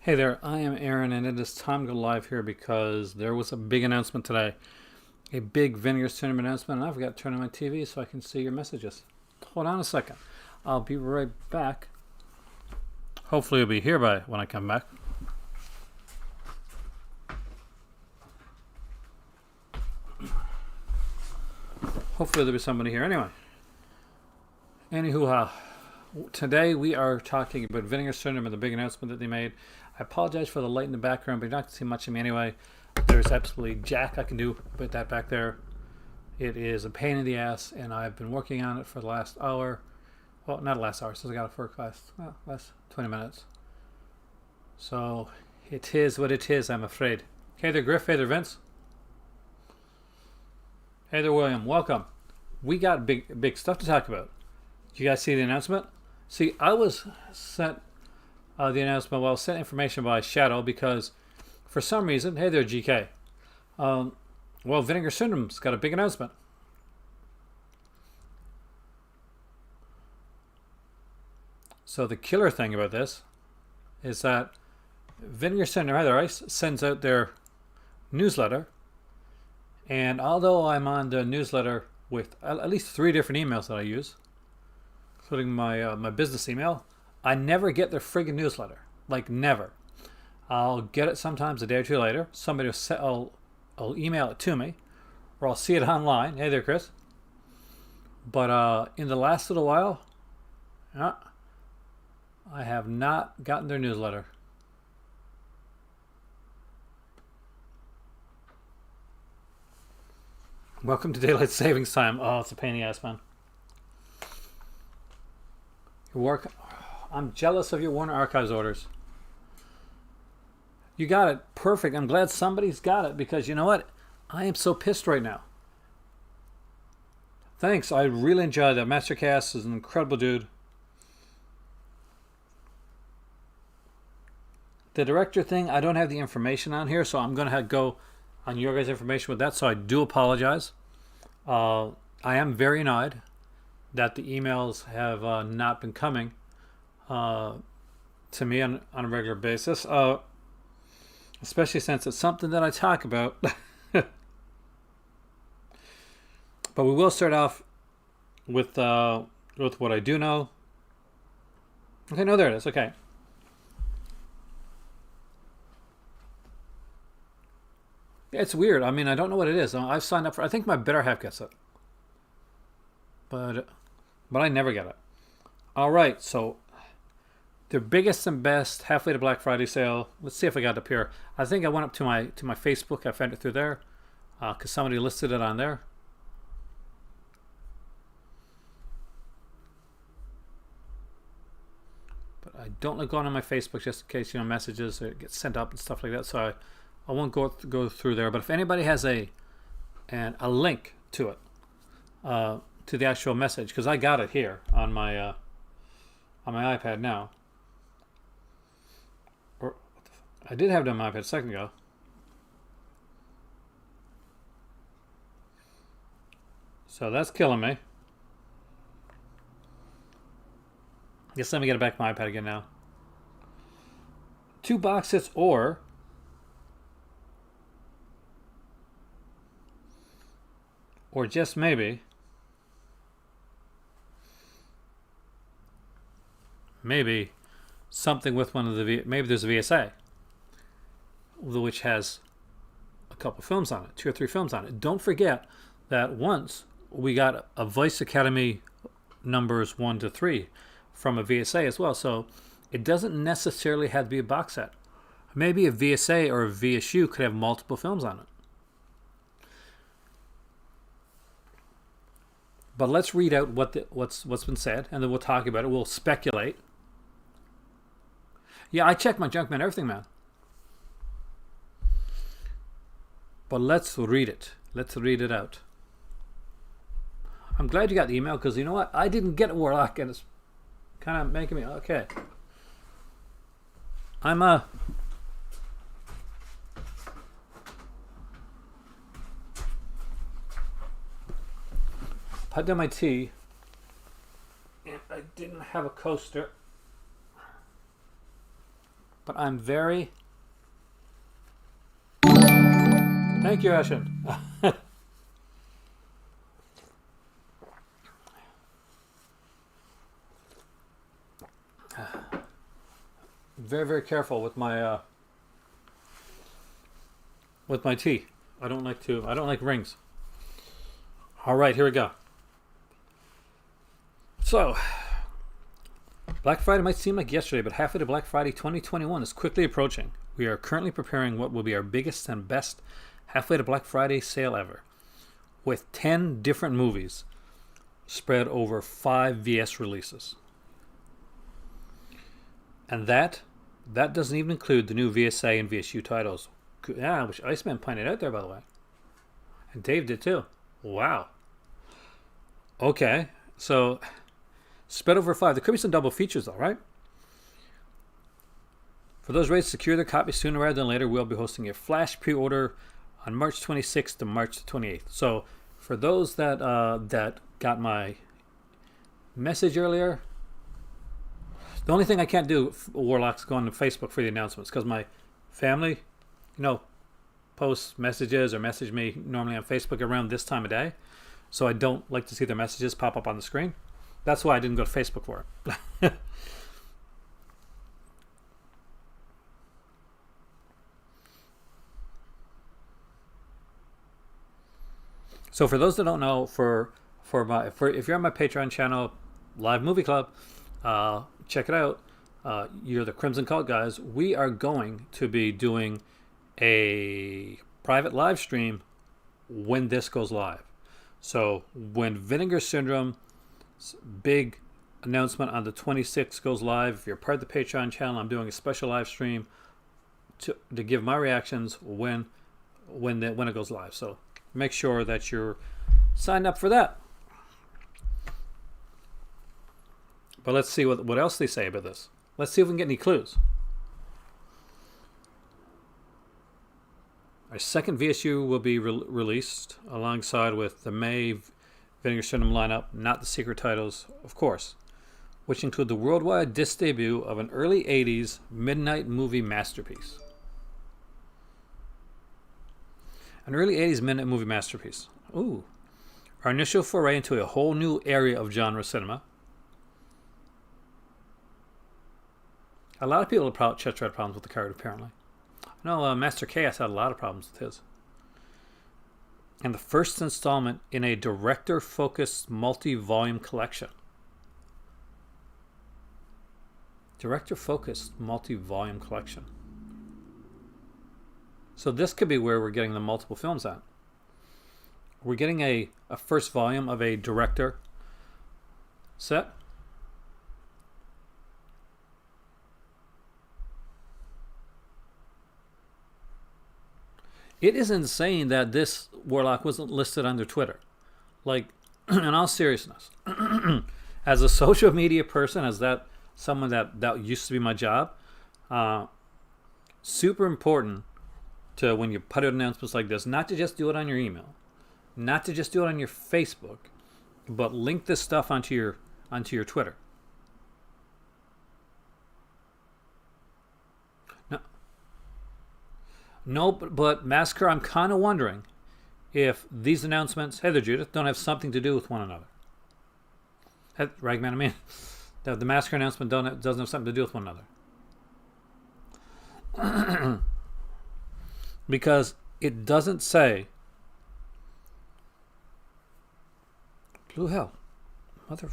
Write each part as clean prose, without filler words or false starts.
Hey there, I am Aaron, and it is time to go live here because there was a big announcement today. A big Vinegar tournament announcement, and I forgot to turn on my TV so I can see your messages. Hold on a second. I'll be right back. Hopefully you'll be here by when I come back. Hopefully there'll be somebody here. Anywho, today we are talking about Vinegar tournament, the big announcement that they made. I apologize for the light in the background, but you're not going to see much of me anyway. There's absolutely jack I can do about that back there. It is a pain in the ass, and I've been working on it for the last hour. Well, not the last hour, since I got it for last 20 minutes. So it is what it is, I'm afraid. Hey there, Griff. Hey there, Vince. Hey there, William. Welcome. We got big stuff to talk about. You guys see the announcement? See, I was sent the announcement, well, sent information by Shadow because for some reason, hey there, GK. Well, Vinegar Syndrome's got a big announcement. So the killer thing about this is that Vinegar Syndrome, hi there, Ice, sends out their newsletter. And although I'm on the newsletter with at least 3 different emails that I use, including my business email, I never get their friggin' newsletter. Like, never. I'll get it sometimes a day or two later. Somebody will I'll email it to me, or I'll see it online. Hey there, Chris. But in the last little while, I have not gotten their newsletter. Welcome to Daylight Savings Time. Oh, it's a pain in the ass, man. Your work. I'm jealous of your Warner Archives orders. You got it. Perfect. I'm glad somebody's got it because you know what? I am so pissed right now. Thanks. I really enjoyed that. Mastercast is an incredible dude. The director thing, I don't have the information on here, so I'm going to go on your guys' information with that, so I do apologize. I am very annoyed that the emails have not been coming to me on a regular basis, especially since it's something that I talk about. But we will start off with what I do know. Okay, no, there it is. Okay. It's weird. I mean, I don't know what it is. I've signed up for. I think my better half gets it, but I never get it. All right, so the biggest and best halfway to Black Friday sale. Let's see if I got it up here. I think I went up to my Facebook. I found it through there because somebody listed it on there. But I don't like going on my Facebook just in case messages get sent up and stuff like that. So I won't go through there. But if anybody has a link to it, to the actual message, because I got it here on my iPad now. Or I did have it on my iPad a second ago. So that's killing me. Guess let me get it back to my iPad again now. 2 box sets or just maybe something with one of maybe there's a VSA which has a couple films on it, 2 or 3 films on it. Don't forget that once we got a Vice Academy numbers 1 to 3 from a VSA as well, so it doesn't necessarily have to be a box set. Maybe a VSA or a VSU could have multiple films on it. But let's read out what's been said, and then we'll talk about it. We'll speculate. Yeah, I check my junk mail, everything, man. But let's read it. Let's read it out. I'm glad you got the email because you know what? I didn't get a Warlock, and it's kind of making me okay. I did my tea, and I didn't have a coaster. But I'm very... Thank you, Ashen. Very, very careful with my tea. I don't like rings. All right, here we go. So, Black Friday might seem like yesterday, but halfway to Black Friday 2021 is quickly approaching. We are currently preparing what will be our biggest and best halfway to Black Friday sale ever, with 10 different movies spread over 5 VS releases. And that doesn't even include the new VSA and VSU titles. Yeah, which Iceman pointed out there, by the way. And Dave did too. Wow. Okay, so spread over 5. There could be some double features though, right? For those ready to secure their copy sooner rather than later, we'll be hosting a flash pre-order on March 26th to March 28th. So for those that got my message earlier, the only thing I can't do, Warlock's, go on to Facebook for the announcements because my family, post messages or message me normally on Facebook around this time of day. So I don't like to see their messages pop up on the screen. That's why I didn't go to Facebook for it. So for those that don't know, if you're on my Patreon channel, Live Movie Club, check it out. You're the Crimson Cult guys. We are going to be doing a private live stream when this goes live. So when Vinegar Syndrome's big announcement on the 26th goes live, if you're part of the Patreon channel, I'm doing a special live stream to give my reactions when it goes live. So make sure that you're signed up for that. But let's see what else they say about this. Let's see if we can get any clues. Our second VSU will be released alongside with the May Vinegar Syndrome lineup, not the secret titles, of course, which include the worldwide disc debut of an early 80s midnight movie masterpiece. An early 80s midnight movie masterpiece. Ooh. Our initial foray into a whole new area of genre cinema. A lot of people had problems with the card, apparently. I know Master Chaos had a lot of problems with his. And the first installment in a director-focused multi-volume collection. Director-focused multi-volume collection. So this could be where we're getting the multiple films at. We're getting a first volume of a director set. It is insane that this Warlock wasn't listed under Twitter. Like, in all seriousness, as a social media person, as someone that used to be my job, super important to, when you put out announcements like this, not to just do it on your email, not to just do it on your Facebook, but link this stuff onto your Twitter. No, but Massacre, I'm kind of wondering if these announcements, hey there, Judith, don't have something to do with one another. Ragman, I mean, the Massacre announcement doesn't have something to do with one another. Because it doesn't say Blue Hell. Mother...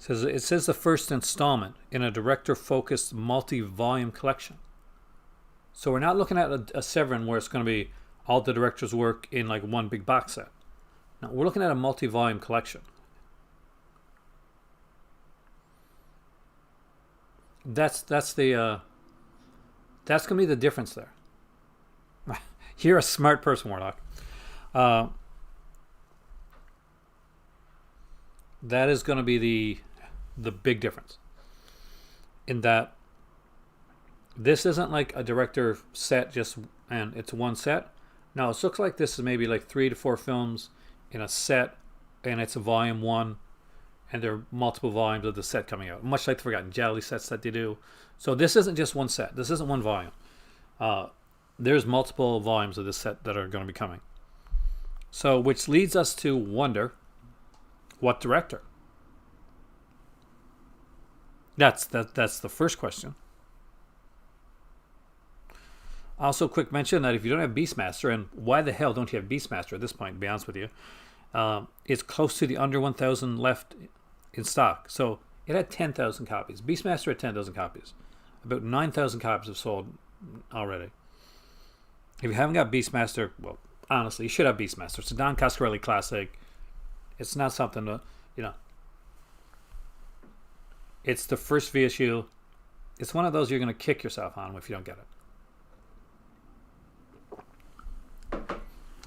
It says the first installment in a director-focused multi-volume collection. So we're not looking at a Severin where it's going to be all the director's work in like one big box set. No, we're looking at a multi-volume collection. That's going to be the difference there. You're a smart person, Warlock. That is going to be the big difference, in that this isn't like a director set and it's one set. Now, it looks like this is maybe like 3 to 4 films in a set, and it's a volume one, and there are multiple volumes of the set coming out, much like the Forgotten Jelly sets that they do. So this isn't just one set. This isn't one volume. There's multiple volumes of this set that are going to be coming. So, which leads us to wonder, what director? That's the first question. Also, quick mention that if you don't have Beastmaster, and why the hell don't you have Beastmaster at this point, to be honest with you, it's close to the under 1,000 left in stock. So it had 10,000 copies. Beastmaster had 10,000 copies. About 9,000 copies have sold already. If you haven't got Beastmaster, well, honestly, you should have Beastmaster. It's a Don Coscarelli classic. It's not something to, it's the first VSU. It's one of those you're going to kick yourself on if you don't get it.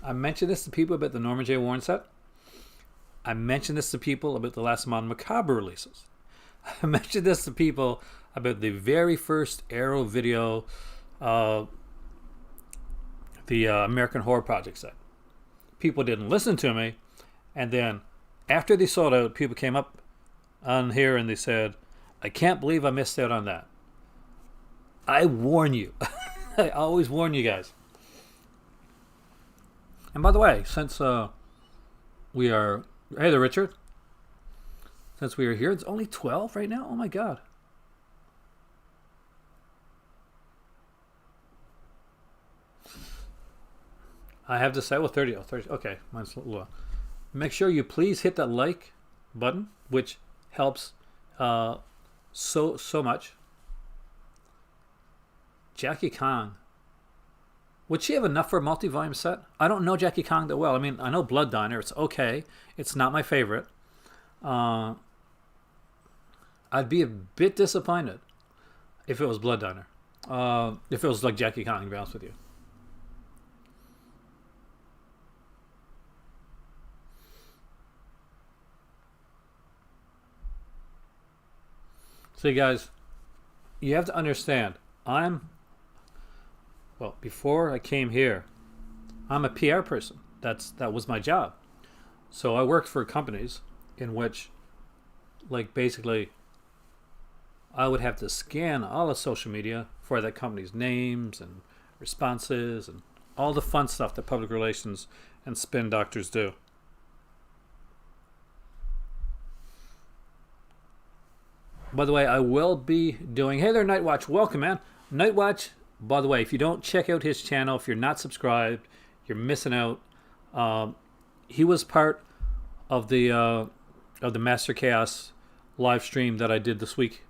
I mentioned this to people about the Norman J. Warren set. I mentioned this to people about the last Mon Macabre releases. I mentioned this to people about the very first Arrow Video, the American Horror Project set. People didn't listen to me, and then after they sold out, people came up on here and they said, I can't believe I missed out on that. I warn you. I always warn you guys. And by the way, since we are... Hey there, Richard. Since we are here, it's only 12 right now? Oh my god. I have to say, well, 30. Oh, 30. Okay, mine's a little low. Make sure you please hit that like button, which helps so much. Jackie Kong. Would she have enough for a multi-volume set? I don't know Jackie Kong that well. I mean, I know Blood Diner. It's okay. It's not my favorite. I'd be a bit disappointed if it was Blood Diner. If it was like Jackie Kong, to be honest with you. See, guys, you have to understand, before I came here, I'm a PR person. That was my job. So I worked for companies in which, like, basically, I would have to scan all the social media for that company's names and responses and all the fun stuff that public relations and spin doctors do. By the way, I will be doing... Hey there, Nightwatch. Welcome, man. Nightwatch, by the way, if you don't check out his channel, if you're not subscribed, you're missing out. He was part of the Master Chaos live stream that I did this week.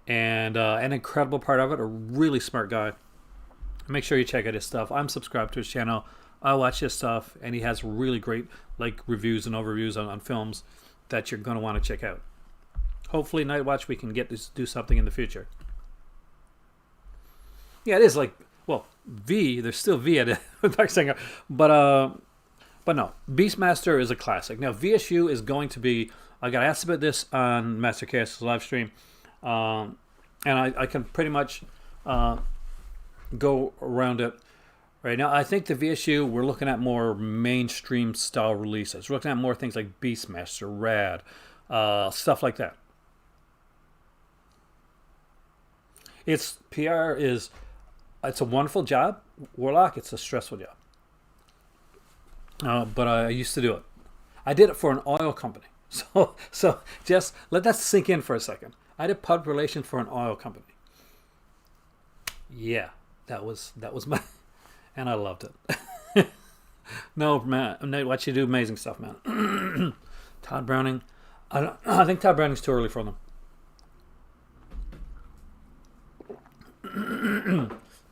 And an incredible part of it. A really smart guy. Make sure you check out his stuff. I'm subscribed to his channel. I watch his stuff. And he has really great reviews and overviews on films that you're going to want to check out. Hopefully, Nightwatch, we can get this do something in the future. Yeah, it is V. There's still V at it. But no, Beastmaster is a classic. Now, VSU is going to be... I got asked about this on Master Chaos live stream. And I can pretty much go around it right now. I think the VSU, we're looking at more mainstream style releases. We're looking at more things like Beastmaster, Rad, stuff like that. It's a wonderful job, Warlock. It's a stressful job. But I used to do it. I did it for an oil company. So just let that sink in for a second. I did public relations for an oil company. Yeah, that was my, and I loved it. No, man, Nightwatch, you do amazing stuff, man. Todd Browning, I think Todd Browning's too early for them.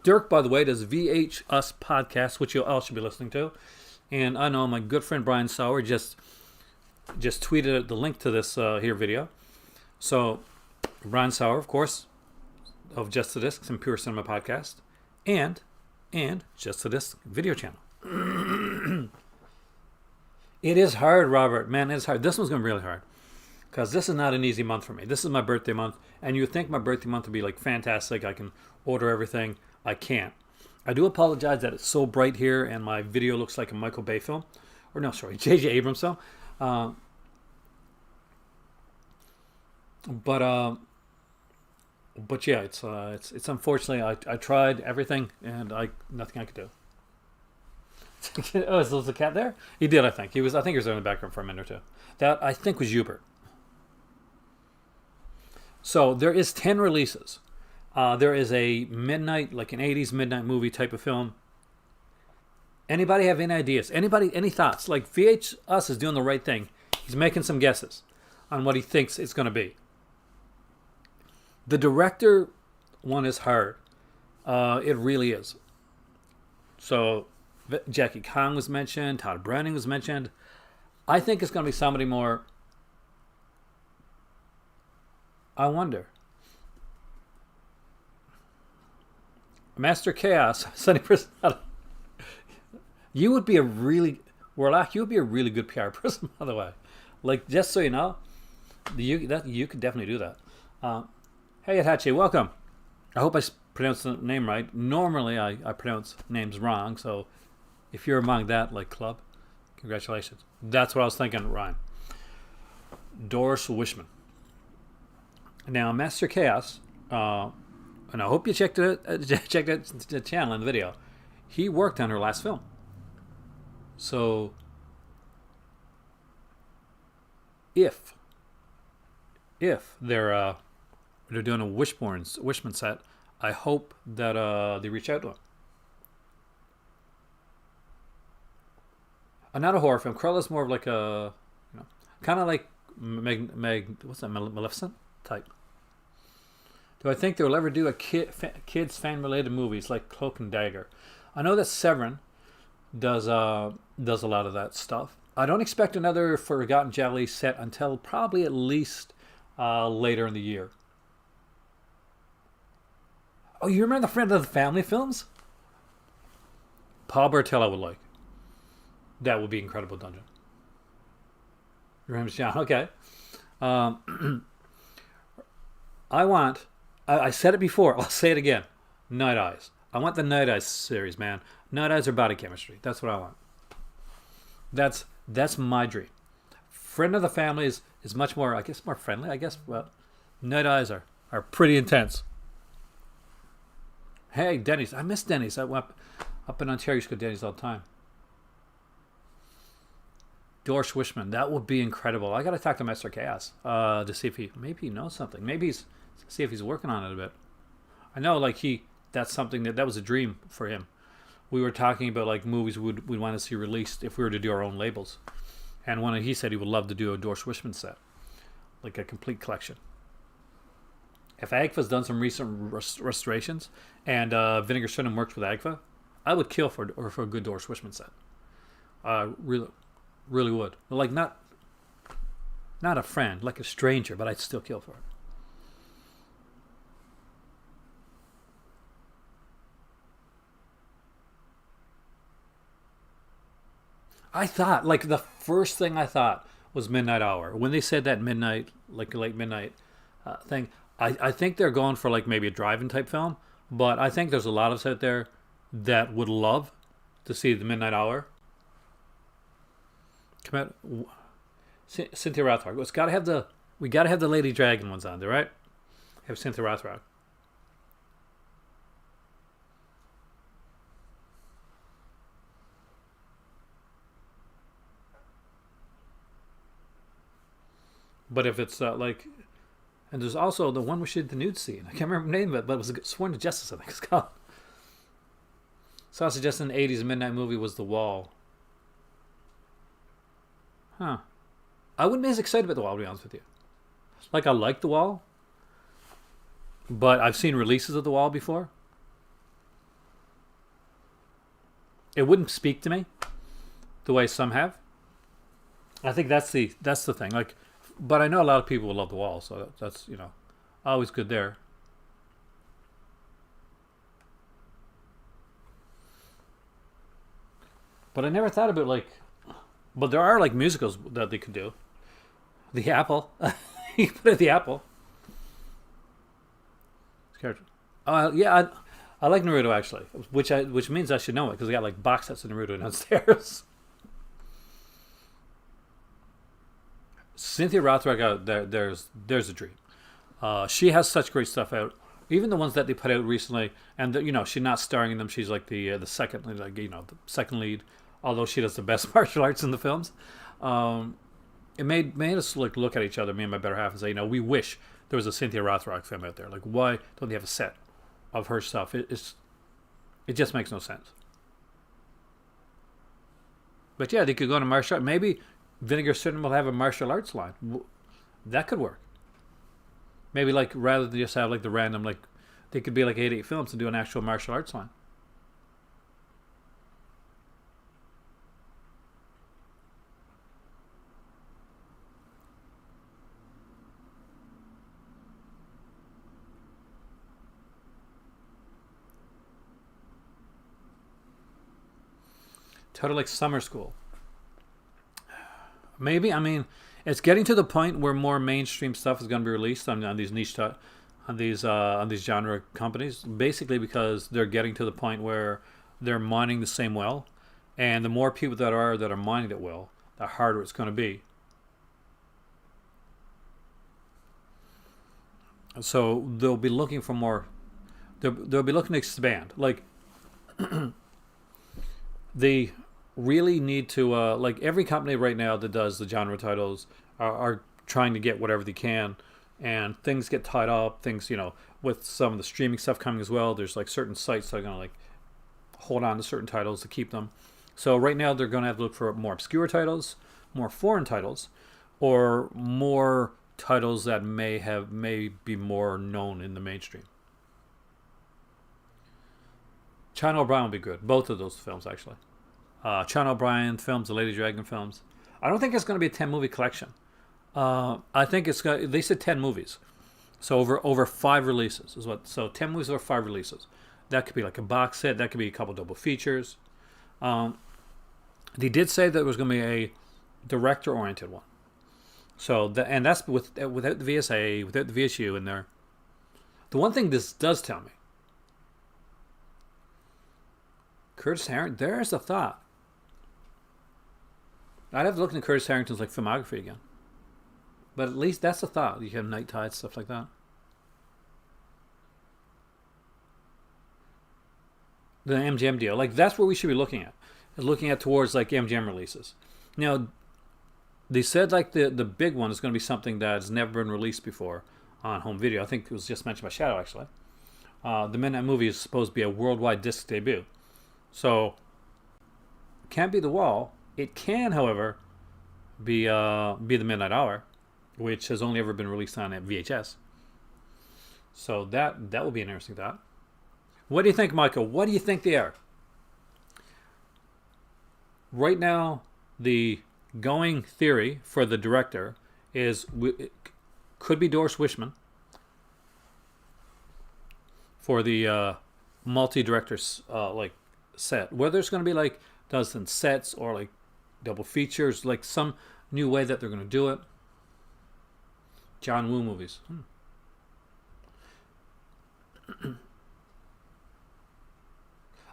Dirk, by the way, does VH Us podcast, which you all should be listening to. And I know my good friend Brian Sauer just tweeted the link to this here video. So Brian Sauer, of course, of Just the Discs and Pure Cinema podcast, and Just the Disc video channel. It is hard, Robert. Man, it is hard. This one's going to be really hard. Because this is not an easy month for me. This is my birthday month. And you think my birthday month would be fantastic. I can order everything. I can't. I do apologize that it's so bright here and my video looks like a Michael Bay film, or no, sorry, J.J. Abrams film. Uh, but but yeah, it's unfortunately I tried everything and I nothing I could do. Oh, is there a cat there? He did, I think. I think he was in the background for a minute or two. That I think was Hubert. So there is 10 releases. There is a midnight, like an 80s midnight movie type of film. Anybody have any ideas? Anybody, any thoughts? Like VHS is doing the right thing. He's making some guesses on what he thinks it's going to be. The director one is hard. It really is. So Jackie Kong was mentioned. Todd Browning was mentioned. I think it's going to be somebody more. I wonder. Master Chaos, Sunny person. You would be a really Warlock. You would be a really good PR person, by the way. Like, just so you know, you could definitely do that. Hey, Itachi, welcome. I hope I pronounced the name right. Normally, I pronounce names wrong, so if you're among that like club, congratulations. That's what I was thinking, Ryan. Doris Wishman. Now, Master Chaos, and I hope you checked the channel in the video. He worked on her last film. So, if they're doing a Wishman set, I hope that they reach out to him. Not a horror film. Cruella's more of like a, kind of like what's that, Maleficent type. Do I think they'll ever do a kids fan related movies like Cloak and Dagger? I know that Severin does a lot of that stuff. I don't expect another Forgotten Javelin set until probably at least later in the year. Oh, you remember the Friend of the Family films? Paul Bertella would like. That would be incredible dungeon. You remember John? Okay. I said it before. I'll say it again. Night Eyes. I want the Night Eyes series, man. Night Eyes are body chemistry. That's what I want. That's my dream. Friend of the Family is much more, I guess, more friendly. I guess, well, Night Eyes are pretty intense. Hey, Denny's. I miss Denny's. I went up in Ontario. Used to go to Denny's all the time. Doris Wishman. That would be incredible. I got to talk to Master Chaos to see if he knows something. Maybe see if he's working on it a bit. I know, like that's something that was a dream for him. We were talking about like movies we'd want to see released if we were to do our own labels, and he said he would love to do a Doris Wishman set, like a complete collection. If Agfa's done some recent restorations and Vinegar Syndrome works with Agfa, I would kill for a good Doris Wishman set. Really would. Like not a friend, like a stranger, but I'd still kill for it. I thought, like, the first thing I thought was Midnight Hour. When they said that midnight, like late midnight thing, I think they're going for like maybe a drive-in type film, but I think there's a lot of us out there that would love to see the Midnight Hour. Come out, Cynthia Rothrock. We gotta have the Lady Dragon ones on there, right? Have Cynthia Rothrock. But if it's like, and there's also the one we should the nude scene. I can't remember the name of it, but it was Sworn to Justice, I think it's called. So I suggested an 80s midnight movie was The Wall. Huh. I wouldn't be as excited about The Wall, to be honest with you. Like, I like The Wall, but I've seen releases of The Wall before. It wouldn't speak to me the way some have. I think that's the thing. Like, but I know a lot of people will love The Wall, so that's always good there. But I never thought about like, but there are like musicals that they could do. The Apple, you put it The Apple. Yeah, I like Naruto actually, which means I should know it because I got like box sets of Naruto downstairs. Cynthia Rothrock, there's a dream. She has such great stuff out. Even the ones that they put out recently, and she's not starring in them. She's like the second, the second lead. Although she does the best martial arts in the films, it made us like look at each other, me and my better half, and say, we wish there was a Cynthia Rothrock film out there. Like, why don't they have a set of her stuff? It just makes no sense. But yeah, they could go to martial art. Maybe Vinegar Syndrome will have a martial arts line. That could work. Maybe like rather than just have like the random, like they could be like 88 films and do an actual martial arts line. Total like summer school. Maybe, I mean, it's getting to the point where more mainstream stuff is going to be released on these niche on these genre companies. Basically, because they're getting to the point where they're mining the same well, and the more people that are mining it well, the harder it's going to be. So they'll be looking for more. They'll be looking to expand. Like they really need to like every company right now that does the genre titles are trying to get whatever they can, and things get tied up. Things, with some of the streaming stuff coming as well, there's like certain sites that are going to like hold on to certain titles to keep them. So right now they're going to have to look for more obscure titles, more foreign titles, or more titles that may be more known in the mainstream. China O'Brien would be good. Both of those films, actually. China O'Brien films, the Lady Dragon films. I don't think it's going to be a 10-movie collection. I think it's got, they said 10 movies. So over 5 releases is what. So 10 movies over 5 releases. That could be like a box set. That could be a couple double features. They did say that it was going to be a director-oriented one. So and that's without the VSA, without the VSU in there. The one thing this does tell me, Curtis Harrington. There's a thought. I'd have to look into Curtis Harrington's like filmography again. But at least that's a thought. You have Night Tide, stuff like that. The MGM deal, like that's what we should be looking at. Looking at towards like MGM releases. Now, they said like the big one is going to be something that has never been released before on home video. I think it was just mentioned by Shadow actually. The Midnight Movie is supposed to be a worldwide disc debut. So, can't be The Wall. It can, however, be The Midnight Hour, which has only ever been released on VHS. So that will be an interesting thought. What do you think, Michael? What do you think they are? Right now, the going theory for the director is it could be Doris Wishman for the multi-directors like set. Whether it's going to be like dozen sets or like double features, like some new way that they're going to do it. John Woo movies.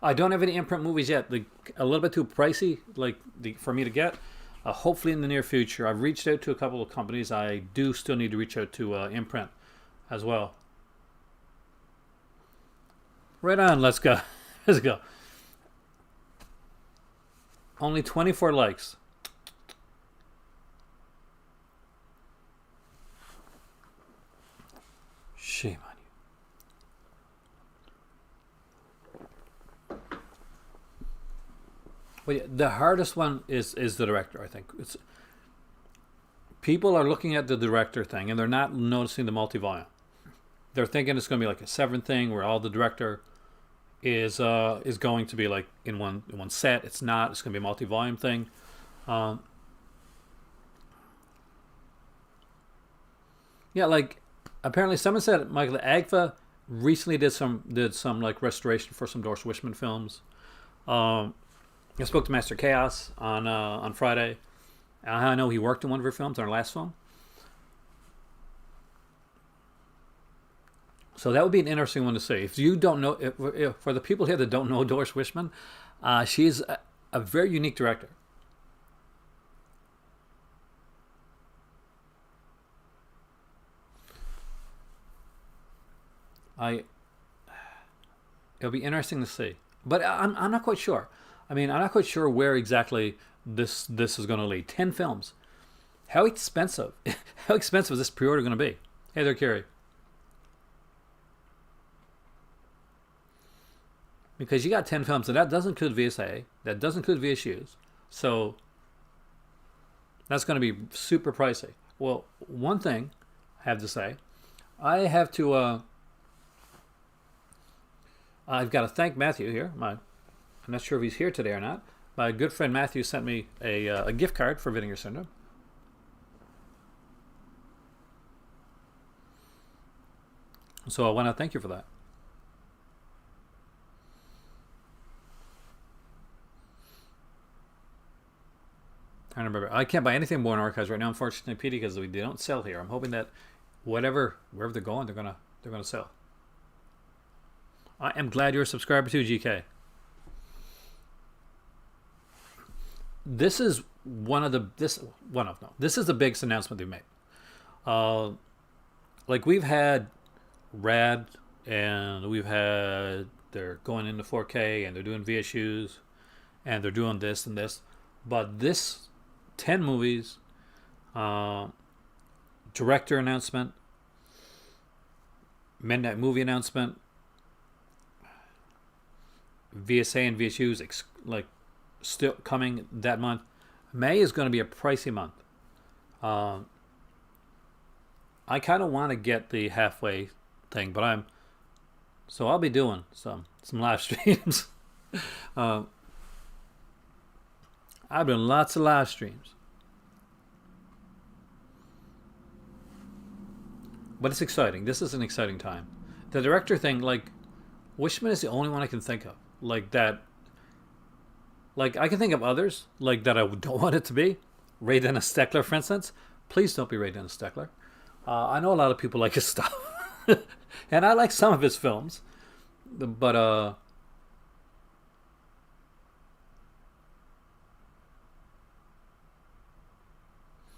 I don't have any imprint movies yet. Like a little bit too pricey, for me to get. Hopefully in the near future. I've reached out to a couple of companies. I do still need to reach out to imprint as well. Right on. Let's go. Let's go. Only 24 likes. Shame on you. Well, yeah, the hardest one is the director, I think. People are looking at the director thing and they're not noticing the multi-volume. They're thinking it's going to be like a Severin thing where all the director is going to be like in one set. It's not. It's going to be a multi-volume thing. Yeah, like apparently someone said Michael Agfa recently did some like restoration for some Doris Wishman films. I spoke to Master Chaos on Friday. I know he worked in one of her films, on her last film. So that would be an interesting one to see. If you don't know, if for the people here that don't know Doris Wishman, she's a very unique director. It'll be interesting to see, but I'm not quite sure. I mean, I'm not quite sure where exactly this is going to lead. 10 films. How expensive? How expensive is this pre-order going to be? Hey there, Carrie. Because you got 10 films, and that doesn't include VSA, that doesn't include VSUs, so that's going to be super pricey. Well, one thing I have to say, I have to. I've got to thank Matthew here. I'm not sure if he's here today or not. My good friend Matthew sent me a gift card for Vinegar Syndrome. So I want to thank you for that. I remember. I can't buy anything Born Archives right now, unfortunately, Petey, because they don't sell here. I'm hoping that wherever they're going, they're gonna sell. I am glad you're a subscriber too, GK. This is this is the biggest announcement they've made. Like we've had Rad, and they're going into 4K, and they're doing VSUs, and they're doing this and this, but this 10 movies, director announcement, midnight movie announcement, VSA and VSUs still coming that month. May is going to be a pricey month. I kind of want to get the halfway thing, but I'll be doing some live streams. I've done lots of live streams, but it's exciting. This is an exciting time. The director thing, Wishman is the only one I can think of that. I can think of others that I don't want it to be. Ray Dennis Steckler, for instance. Please don't be Ray Dennis Steckler. I know a lot of people like his stuff, and I like some of his films, but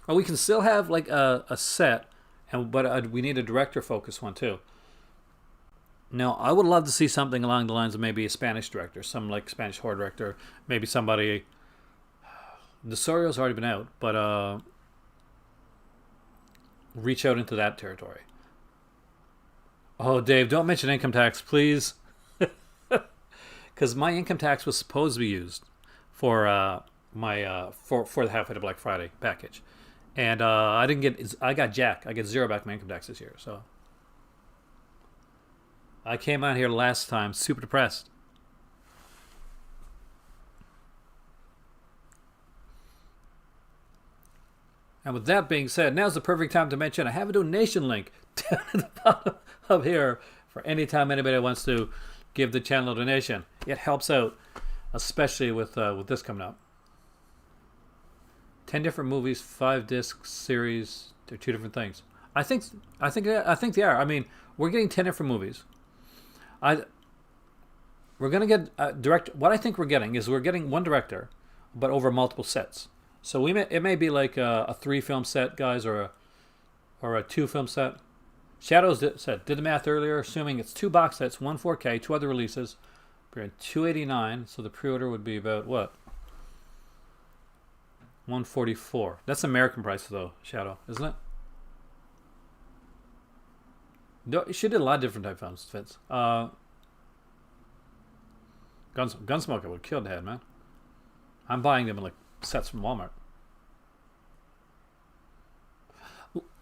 we can still have a set, but we need a director focused one too. Now, I would love to see something along the lines of maybe a Spanish director, some Spanish horror director, maybe somebody. The Sorio's already been out, but reach out into that territory. Oh, Dave, don't mention income tax, please, because my income tax was supposed to be used for for the halfway to Black Friday package, and I didn't get. I got jack. I get zero back my income tax this year, so. I came out here last time super depressed. And with that being said, now's the perfect time to mention I have a donation link down at the bottom of here for any time anybody wants to give the channel a donation. It helps out, especially with this coming up. 10 different movies, 5-disc series. They're 2 different things. I think they are. I mean, we're getting 10 different movies. We're going to get direct. What I think we're getting one director, but over multiple sets. So it may be like a 3-film set, guys, or a 2-film set. Shadows did the math earlier, assuming it's 2 box sets, 1 4K, 2 other releases. We're at $289, so the pre-order would be about what? $144. That's American price though, Shadow, isn't it? She did a lot of different type films, Vince. Gunsmoker would kill the head, man. I'm buying them in sets from Walmart.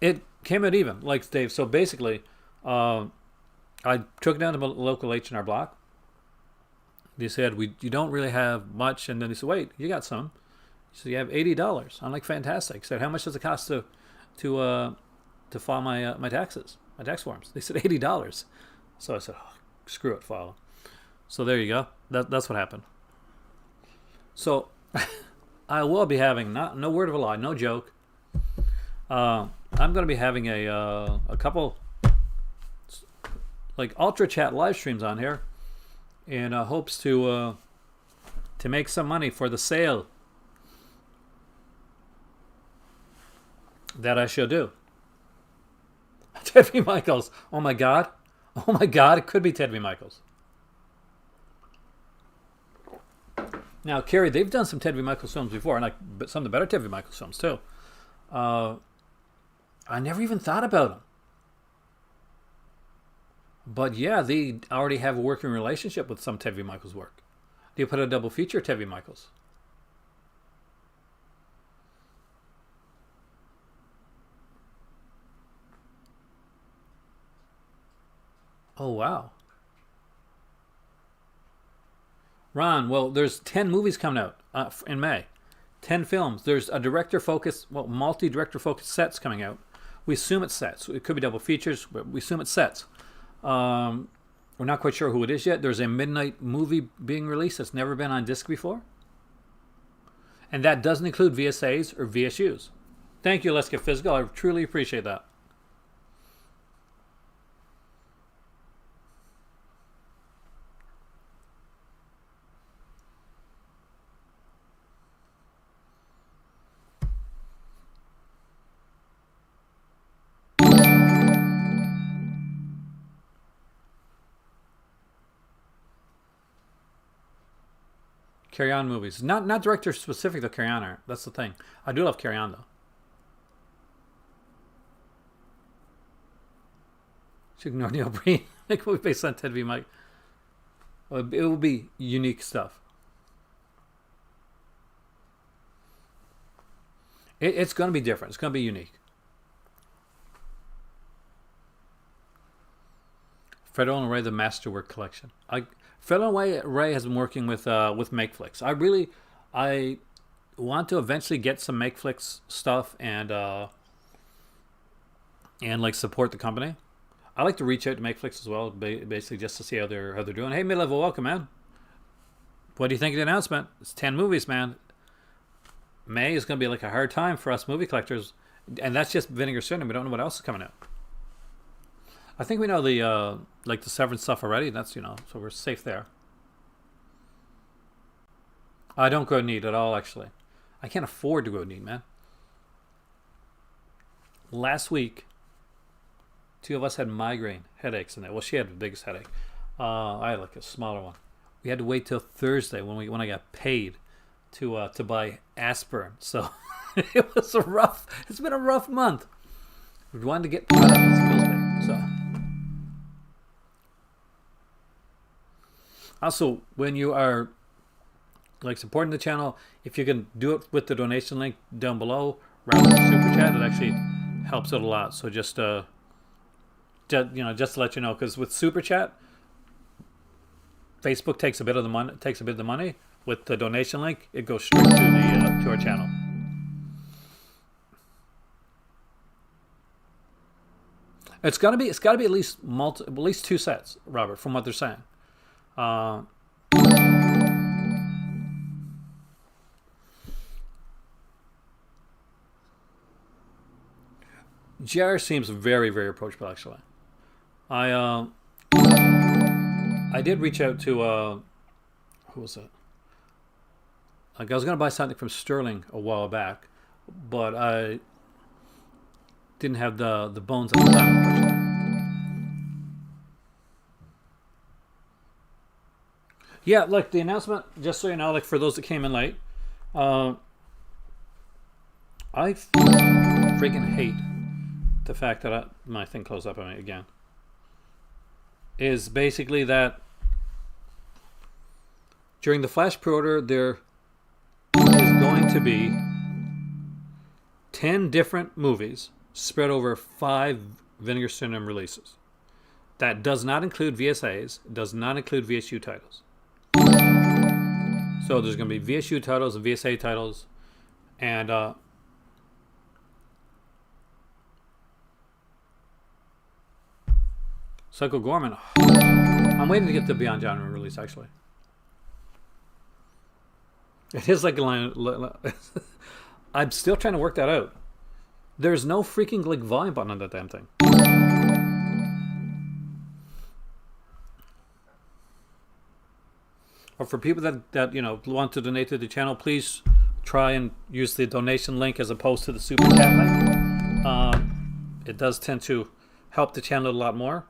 It came out even, like Dave. So basically, I took it down to the local H&R Block. They said you don't really have much, and then they said, wait, you got some. So you have $80. I'm like, fantastic. So how much does it cost to file my taxes? My tax forms. They said $80. So I said, oh, screw it, file. So there you go. That's what happened. So I will be having, no word of a lie, no joke. I'm going to be having a couple, like ultra chat live streams on here, in hopes to make some money for the sale that I shall do. Ted V. Michaels. Oh my God. Oh my God. It could be Ted V. Michaels. Now, Carrie, they've done some Ted V. Michaels films before, and like some of the better Ted V. Michaels films too. I never even thought about them. But yeah, they already have a working relationship with some Ted V. Michaels work. They put a double feature of Ted V. Michaels. Oh, wow. Ron, well, there's 10 movies coming out in May. 10 films. There's a multi-director focused sets coming out. We assume it's sets. It could be double features, but we assume it's sets. We're not quite sure who it is yet. There's a midnight movie being released that's never been on disc before. And that doesn't include VSAs or VSUs. Thank you, Let's Get Physical. I truly appreciate that. Carry On movies. Not director specific though, Carry On are. That's the thing. I do love Carry On though. Should ignore Neil Breen. Make a movie based on Ted V. Mike. It will be unique stuff. It's going to be different. It's going to be unique. Federal and Ray, the Masterwork Collection. Federal and Ray has been working with MakeFlix. I want to eventually get some MakeFlix stuff and like support the company. I like to reach out to MakeFlix as well, basically just to see how they're doing. Hey, mid-level, welcome, man. What do you think of the announcement? It's 10 movies, man. May is going to be like a hard time for us movie collectors, and that's just Vinegar Syndrome. We don't know what else is coming out. I think we know the like the Severance stuff already. That's so we're safe there. I don't go neat at all, actually. I can't afford to go neat, man. Last week, 2 of us had migraine headaches in there. Well, she had the biggest headache. I had like a smaller one. We had to wait till Thursday when I got paid to buy aspirin. So it's been a rough month. We wanted to get caught up on skills day. So also, when you are like supporting the channel, if you can do it with the donation link down below rather than super chat, it actually helps out a lot. So just to let you know, because with super chat, Facebook takes a bit of the money. With the donation link, it goes straight to our channel. It's got to be at least 2 sets, Robert, from what they're saying. JR seems very, very approachable, actually. I did reach out to who was it? Like, I was going to buy something from Sterling a while back, but I didn't have the bones at the time, unfortunately. Yeah, like the announcement, just so you know, like for those that came in late, I freaking hate the fact that my thing closed up on me again. Is basically that during the Flash pre-order, there is going to be 10 different movies spread over 5 Vinegar Syndrome releases. That does not include VSAs, does not include VSU titles. So there's going to be VSU titles and VSA titles, and Psycho Gorman. I'm waiting to get the Beyond Genre release, actually. It is like a line. I'm still trying to work that out. There's no freaking like volume button on that damn thing. or for people that want to donate to the channel, please try and use the donation link as opposed to the super chat link. It does tend to help the channel a lot more.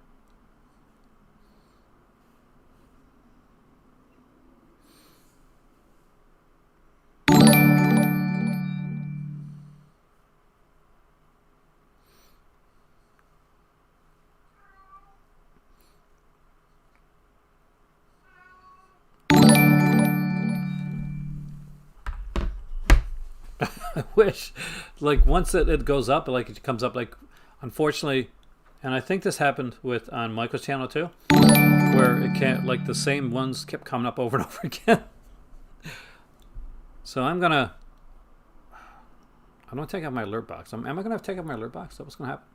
I wish, like, once it goes up, like it comes up, like, unfortunately, and I think this happened on Michael's channel too, where it can't, like, the same ones kept coming up over and over again. So I don't take out my alert box. Am I gonna have to take out my alert box? Is that what's gonna happen?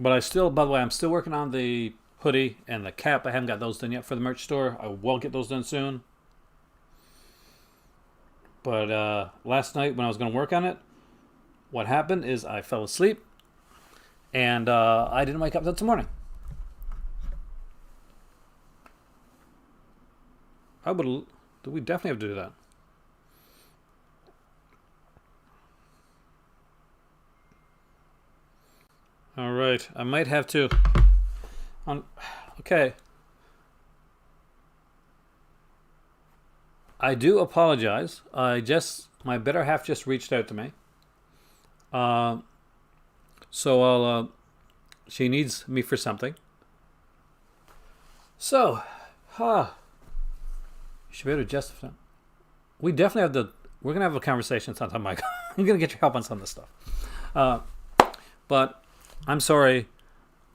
But by the way, I'm still working on the hoodie and the cap. I haven't got those done yet for the merch store. I will get those done soon. But last night when I was going to work on it, what happened is I fell asleep. And I didn't wake up until morning. We definitely have to do that. All right, I might have to. Okay. I do apologize. My better half just reached out to me. So she needs me for something. So, you should be able to justify it. We definitely we're going to have a conversation sometime, Mike. I'm going to get your help on some of this stuff. But I'm sorry.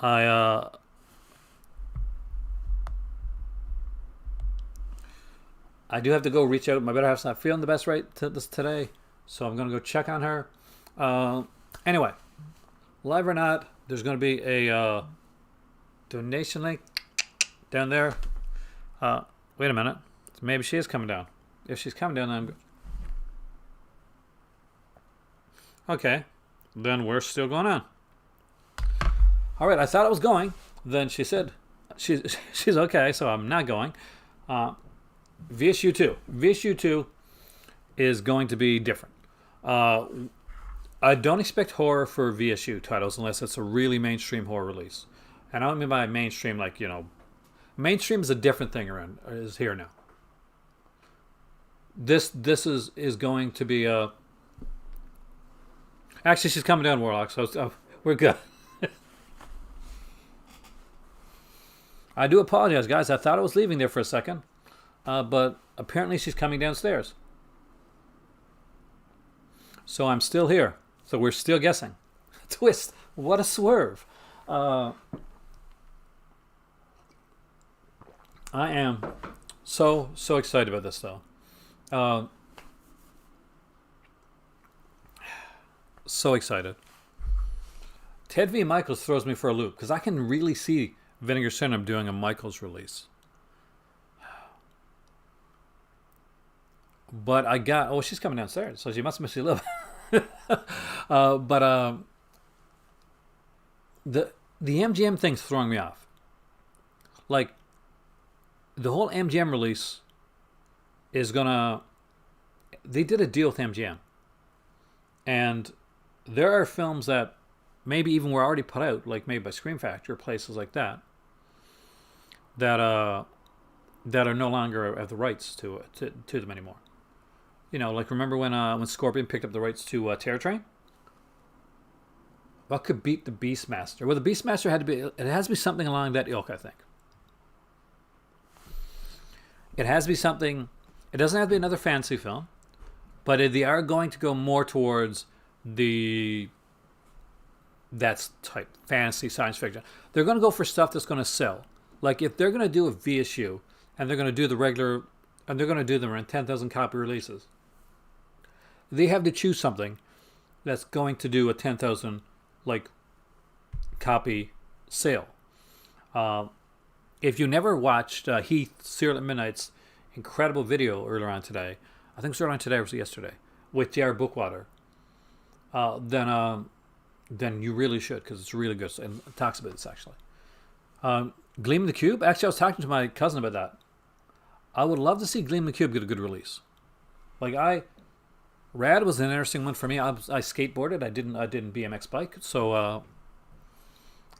I do have to go reach out. My better half's not feeling the best today, so I'm going to go check on her. Anyway, live or not, there's going to be a donation link down there. Wait a minute. Maybe she is coming down. If she's coming down, then I'm good. Okay. Then we're still going on. All right, I thought I was going. Then she said she's okay, so I'm not going. VSU 2. VSU 2 is going to be different. I don't expect horror for VSU titles unless it's a really mainstream horror release. And I don't mean by mainstream like, mainstream is a different thing is here now. This is going to be a... Actually, she's coming down, Warlock, so we're good. I do apologize, guys. I thought I was leaving there for a second. But apparently she's coming downstairs. So I'm still here. So we're still guessing. Twist. What a swerve. I am so excited about this, though. So excited. Ted V. Michaels throws me for a loop because I can really see Vinegar Syndrome doing a Michaels release. But I got... she's coming downstairs, so she must miss you a little. But the MGM thing's throwing me off. Like, the whole MGM release is gonna... They did a deal with MGM. And there are films that maybe even were already put out, like maybe by Scream Factory or places like that, that are no longer have the rights to them anymore. Like remember when Scorpion picked up the rights to Terror Train? What could beat the Beastmaster? Well, the Beastmaster has to be something along that ilk, I think. It has to be something. It doesn't have to be another fantasy film, but they are going to go more towards that's type fantasy science fiction. They're going to go for stuff that's going to sell. Like if they're going to do a VSU and they're going to do the regular, and they're going to do them around 10,000 copy releases, they have to choose something that's going to do a 10,000 copy sale. If you never watched Heath Serial at Midnight's incredible video earlier on today, I think it was earlier on today or was it yesterday, with J.R. Bookwater, then then you really should, because it's really good. And it talks about this actually. Gleam the Cube. Actually, I was talking to my cousin about that. I would love to see Gleam the Cube get a good release. Rad was an interesting one for me. I skateboarded. I didn't BMX bike. So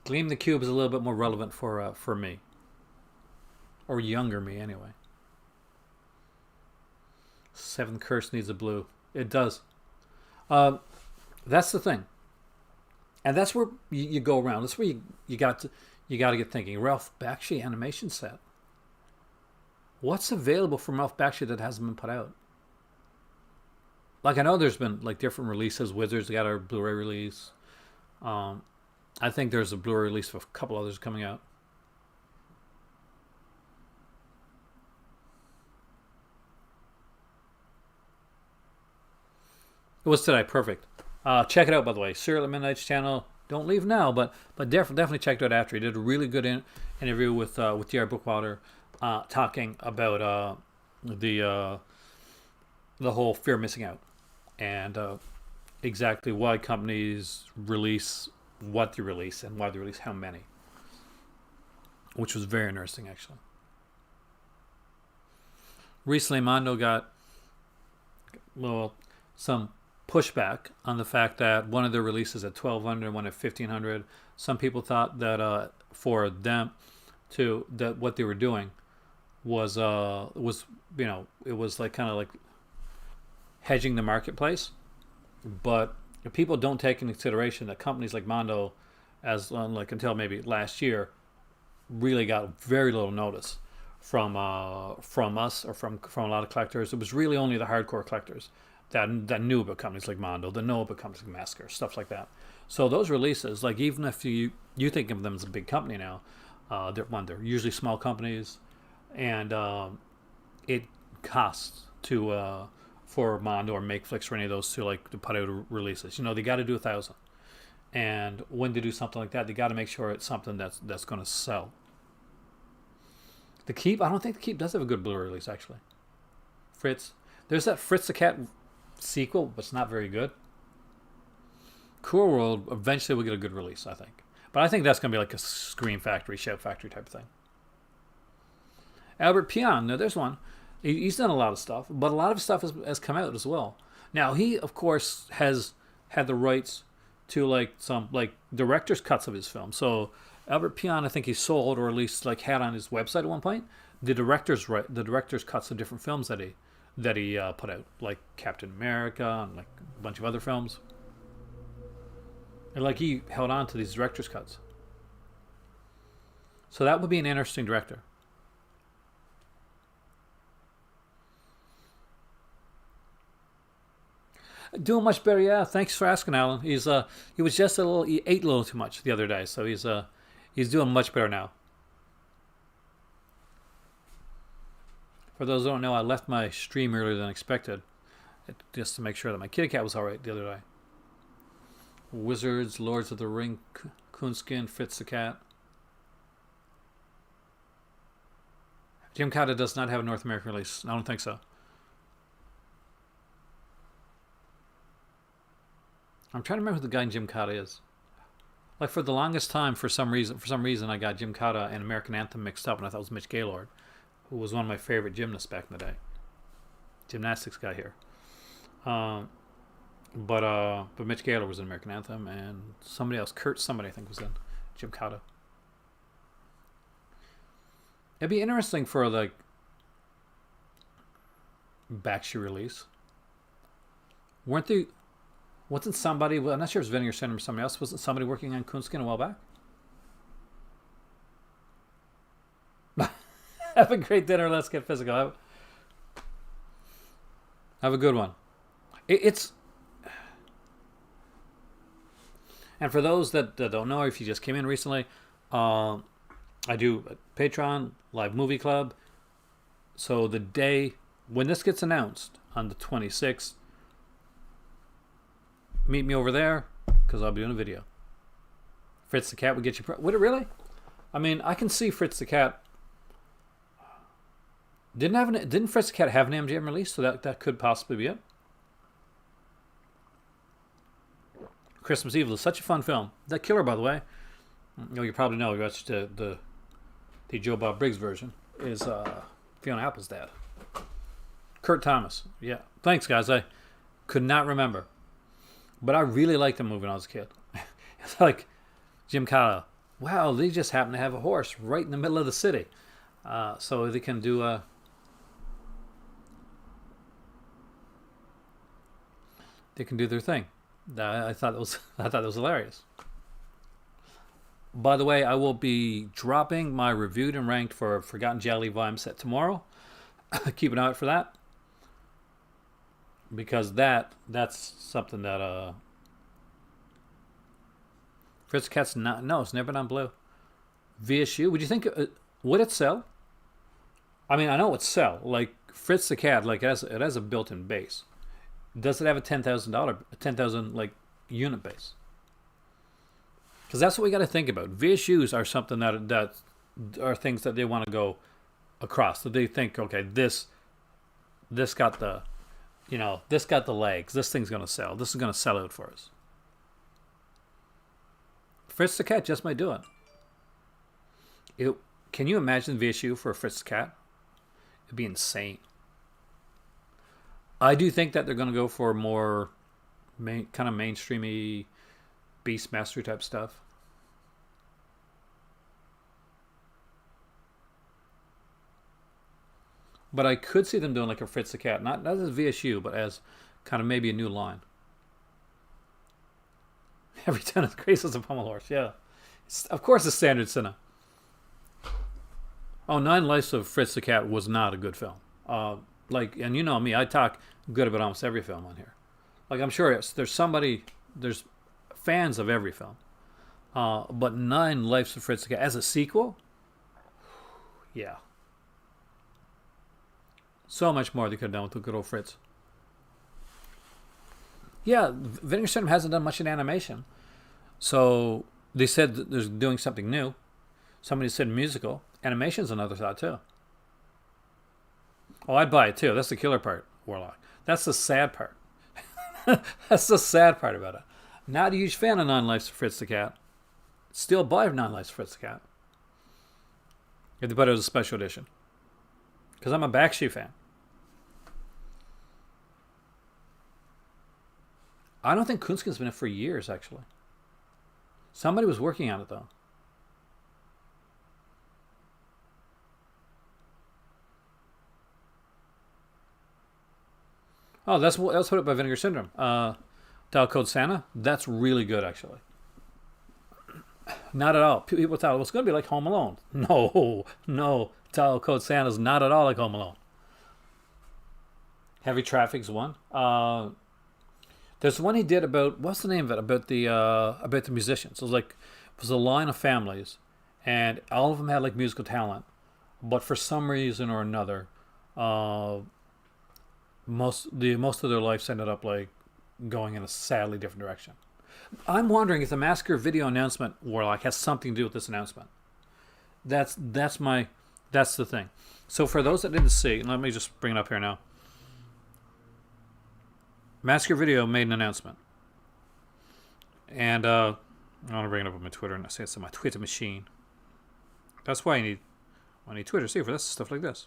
Gleam the Cube is a little bit more relevant for me, or younger me anyway. Seventh Curse needs a blue. It does. That's the thing, and that's where you go around. That's where you got to get thinking. Ralph Bakshi animation set. What's available from Ralph Bakshi that hasn't been put out? Like, I know there's been like different releases. Wizards got a Blu-ray release. I think there's a Blu-ray release of a couple others coming out. It was today. Perfect. Check it out, by the way. Serial at Midnight's channel. Don't leave now, but definitely check it out after. He did a really good interview with D.R. Bookwalter, talking about the whole fear of missing out, and exactly why companies release what they release and why they release how many, which was very interesting actually. Recently, Mondo got some pushback on the fact that one of their releases at 1,200, one at 1,500. Some people thought that for them that what they were doing was it was like kind of like hedging the marketplace, but people don't take into consideration that companies like Mondo, as like until maybe last year, really got very little notice from us or from a lot of collectors. It was really only the hardcore collectors that knew about companies like Mondo, that know about companies like Massacre, stuff like that. So those releases, like, even if you think of them as a big company now, they're usually small companies, and it costs for Mondo or Makeflix or any of those to put out releases. They got to do 1,000, and when they do something like that, they got to make sure it's something that's going to sell. The Keep, I don't think the Keep does have a good Blu-ray release actually. Fritz, there's that Fritz the Cat sequel, but it's not very good. Cool World eventually will get a good release, I think, but I think that's going to be like a Scream Factory, Shout Factory type of thing. Albert Pion, now there's one. He's done a lot of stuff, but a lot of stuff has come out as well. Now, he, of course, has had the rights to some director's cuts of his film. So Albert Pion, I think he sold, or at least had on his website at one point, the director's cuts of different films that he put out, like Captain America and a bunch of other films. And he held on to these director's cuts. So that would be an interesting director. Doing much better, yeah. Thanks for asking, Alan. He was just he ate a little too much the other day, so he's doing much better now. For those who don't know, I left my stream earlier than expected, just to make sure that my kitty cat was all right the other day. Wizards, Lords of the Ring, Coonskin, Fritz the Cat. Jim Cotta does not have a North American release. I don't think so. I'm trying to remember who the guy in Jim Cotta is. For the longest time, for some reason, I got Jim Cotta and American Anthem mixed up, and I thought it was Mitch Gaylord, who was one of my favorite gymnasts back in the day. Gymnastics guy here. But Mitch Gaylord was in American Anthem, and somebody else, Kurt somebody, I think, was in Jim Cotta. It'd be interesting for Bakshi release. Wasn't somebody, I'm not sure if it was Vinegar Syndrome or somebody else, wasn't somebody working on Coonskin a while back? Have a great dinner. Let's get physical. Have a good one. It's... And for those that don't know, if you just came in recently, I do a Patreon, live movie club. So the day when this gets announced on the 26th, meet me over there, because I'll be doing a video. Fritz the Cat would get you... Would it really? I mean, I can see Fritz the Cat... Didn't Fritz the Cat have an MGM release? So that could possibly be it. Christmas Evil is such a fun film. That killer, by the way, you probably know, you watched the Joe Bob Briggs version, is Fiona Apple's dad. Kurt Thomas. Yeah. Thanks, guys. I could not remember. But I really liked the movie when I was a kid. It's like Jim Carrey. Wow, they just happen to have a horse right in the middle of the city. So they can do their thing. I thought that was hilarious. By the way, I will be dropping my reviewed and ranked for Forgotten Jelly Volume set tomorrow. Keep an eye out for that. Because that's something that Fritz the Cat's not, no, it's never been on blue. VSU, would you think would it sell? I mean, I know it sell. Like Fritz the Cat, like it has a built-in base. Does it have a $10,000 like unit base? Because that's what we got to think about. VSUs are something that are things that they want to go across. That they think, okay, this got the, this got the legs. This thing's going to sell. This is going to sell out for us. Fritz the Cat just might do it. Can you imagine VSU for a Fritz the Cat? It'd be insane. I do think that they're going to go for more kind of mainstreamy Beastmaster type stuff. But I could see them doing like a Fritz the Cat, not as VSU, but as kind of maybe a new line. Every ton of grace is a pommel horse, yeah. Of course, it's standard cinema. Oh, Nine Lives of Fritz the Cat was not a good film. And you know me, I talk good about almost every film on here. Like, I'm sure there's fans of every film. But Nine Lives of Fritz the Cat, as a sequel, yeah. So much more they could have done with the good old Fritz. Yeah, Vinegar Syndrome hasn't done much in animation. So they said that they're doing something new. Somebody said musical. Animation's another thought too. Oh, I'd buy it too. That's the killer part, Warlock. That's the sad part. That's the sad part about it. Not a huge fan of Nine Lives of Fritz the Cat. Still buy Nine Lives of Fritz the Cat. If they put it as a special edition. Because I'm a Bakshi fan. I don't think Coonskin's been in it for years, actually. Somebody was working on it, though. Oh, that was put up by Vinegar Syndrome. Dial Code Santa. That's really good, actually. Not at all. People thought it was going to be like Home Alone. No. Dial Code Santa is not at all like Home Alone. Heavy Traffic's one. There's one he did about, what's the name of it? About the musicians. It was a line of families, and all of them had like musical talent, but for some reason or another, most of their lives ended up like going in a sadly different direction. I'm wondering if the Massacre video announcement, Warlock, has something to do with this announcement. That's the thing. So for those that didn't see, let me just bring it up here now. Massacre Video made an announcement. And I want to bring it up on my Twitter, and I say it's on my Twitter machine. That's why I need Twitter. See, for this stuff like this.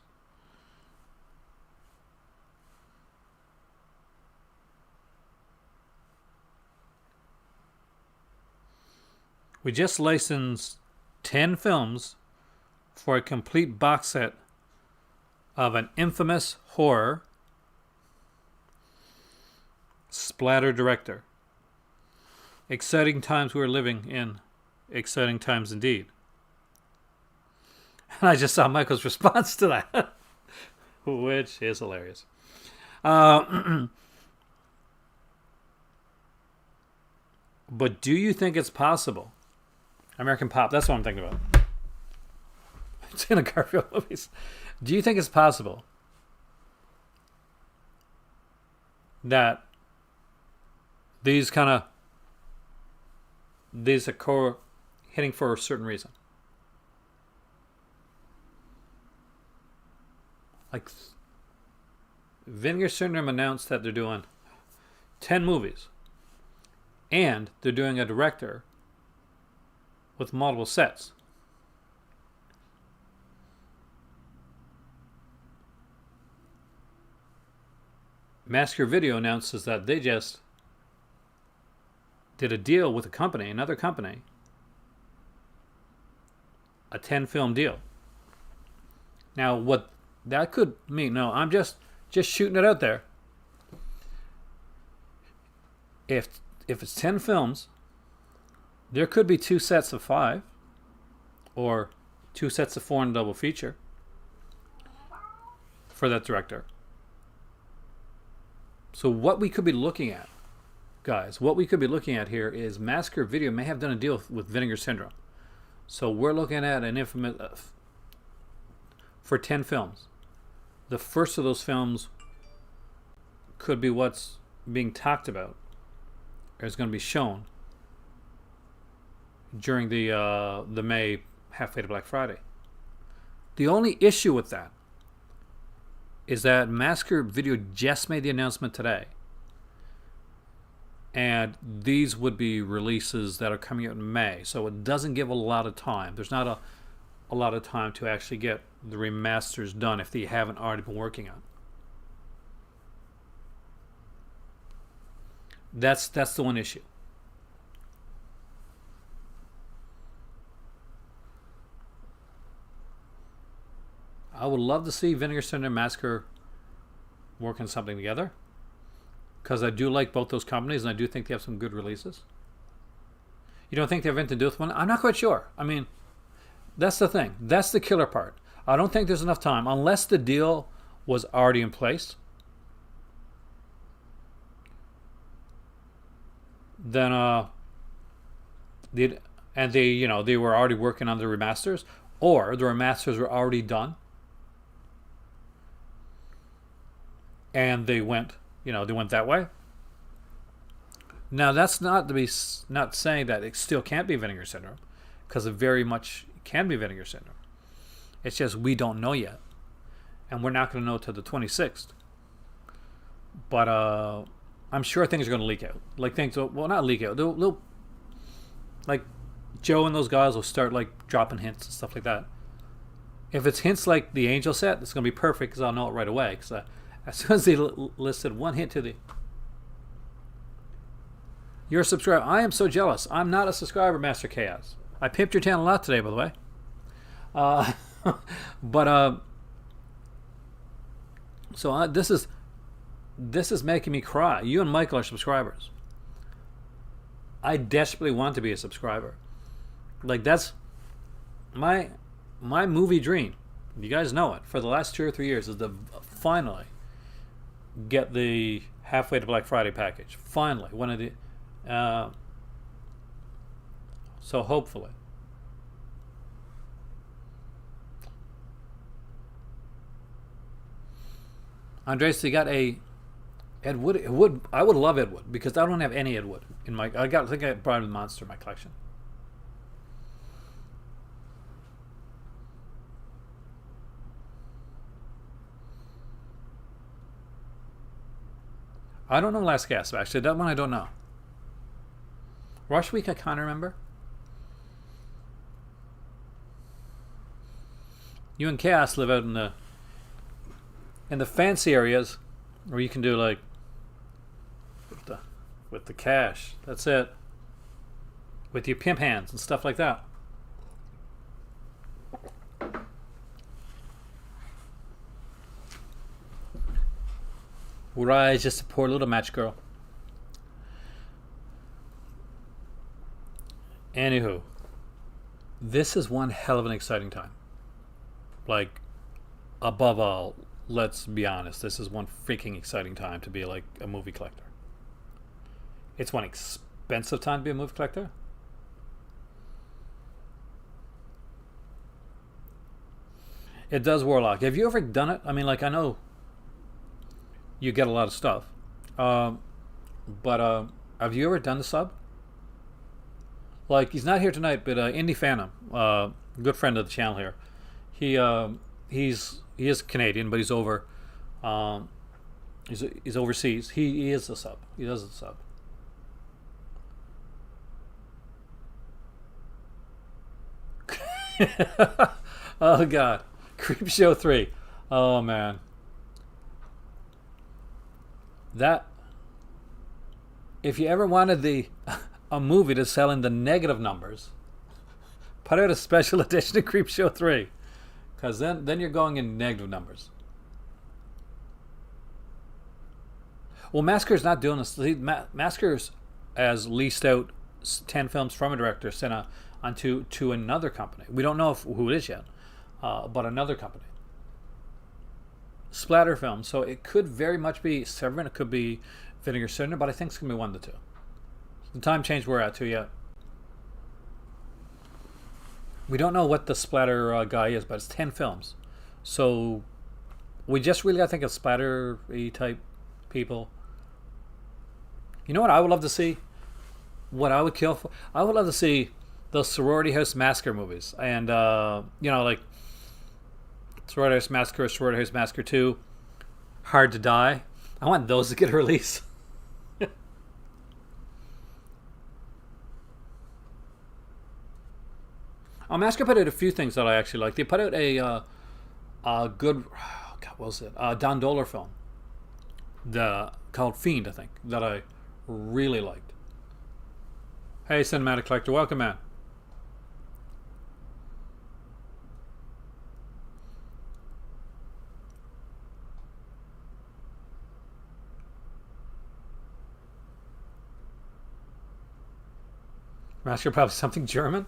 We just licensed 10 films for a complete box set of an infamous horror splatter director. Exciting times we're living in. Exciting times indeed. And I just saw Michael's response to that, which is hilarious. But do you think it's possible? American Pop, that's what I'm thinking about. It's in a Garfield movies. Do you think it's possible that these are hitting for a certain reason? Like, Vinegar Syndrome announced that they're doing 10 movies. and they're doing a director with multiple sets. Massacre Video announces that they just did a deal with a company, another company, a 10-film deal. Now, what that could mean, no, I'm just shooting it out there. If it's 10 films, there could be 2 sets of 5 or 2 sets of 4 in a double feature for that director. So what we could be looking at, guys, what we could be looking at here is Massacre Video may have done a deal with Vinegar Syndrome. So we're looking at an infamous for 10 films. The first of those films could be what's being talked about, or is going to be shown during the May halfway to Black Friday. The only issue with that is that Massacre Video just made the announcement today. And these would be releases that are coming out in May. So it doesn't give a lot of time. There's not a lot of time to actually get the remasters done if they haven't already been working on. That's the one issue. I would love to see Vinegar Syndrome and Massacre work on something together, because I do like both those companies and I do think they have some good releases. You don't think they have anything to do with one? I'm not quite sure. I mean, that's the thing. That's the killer part. I don't think there's enough time unless the deal was already in place. Then they were already working on the remasters, or the remasters were already done, and they went that way. Now that's not saying that it still can't be Vinegar Syndrome, because it very much can be Vinegar Syndrome. It's just we don't know yet, and we're not going to know till the 26th. But I'm sure things are going to leak out. Like things, well, not leak out. They'll like Joe and those guys will start like dropping hints and stuff like that. If it's hints like the Angel set, it's going to be perfect because I'll know it right away. Because as soon as they listed one hint to the, you're a subscriber. I am so jealous. I'm not a subscriber, Master Chaos. I pimped your channel a lot today, by the way. So this is making me cry. You and Michael are subscribers. I desperately want to be a subscriber. Like that's my movie dream. You guys know it. For the last 2 or 3 years is to finally get the halfway to Black Friday package. Finally, one of the. So hopefully. Andres, you got a Ed Wood. I would love Ed Wood because I don't have any Ed Wood in my. I think I brought a Monster in my collection. I don't know Last Gasp, actually. That one I don't know. Rush Week I can't remember. You and Chaos live out in the fancy areas where you can do like with the cash. That's it. With your pimp hands and stuff like that. Uriah is just a poor little match girl. Anywho, this is one hell of an exciting time. Like, above all, let's be honest, this is one freaking exciting time to be like a movie collector. It's one expensive time to be a movie collector. It does Warlock. Have you ever done it? I mean, like, I know you get a lot of stuff. But have you ever done the sub? Like, he's not here tonight, but Indie Phantom, good friend of the channel here. He is Canadian, but he's over. He's overseas. He is a sub. He does a sub. Oh God, Creep Show 3. Oh man, that if you ever wanted the a movie to sell in the negative numbers, put out a special edition of Creep Show 3, because then you're going in negative numbers. Well, Massacre's not doing this. Massacre's has leased out 10 films from a director, sent onto to another company. We don't know who it is yet, but another company. Splatter film. So it could very much be Severin. It could be Vinegar Syndrome, but I think it's going to be one of the two. The time change we're at too yet. We don't know what the splatter guy is, but it's 10 films. So we just really got to think of splatter-y type people. You know what I would love to see? What I would kill for? I would love to see those Sorority House Massacre movies. And, like Sorority House Massacre, Sorority House Massacre 2, Hard to Die. I want those to get a release. Massacre put out a few things that I actually like. They put out a good, God, what was it? Don Doler film, called Fiend, I think, that I really liked. Hey, Cinematic Collector, welcome, man. Massacre probably something German.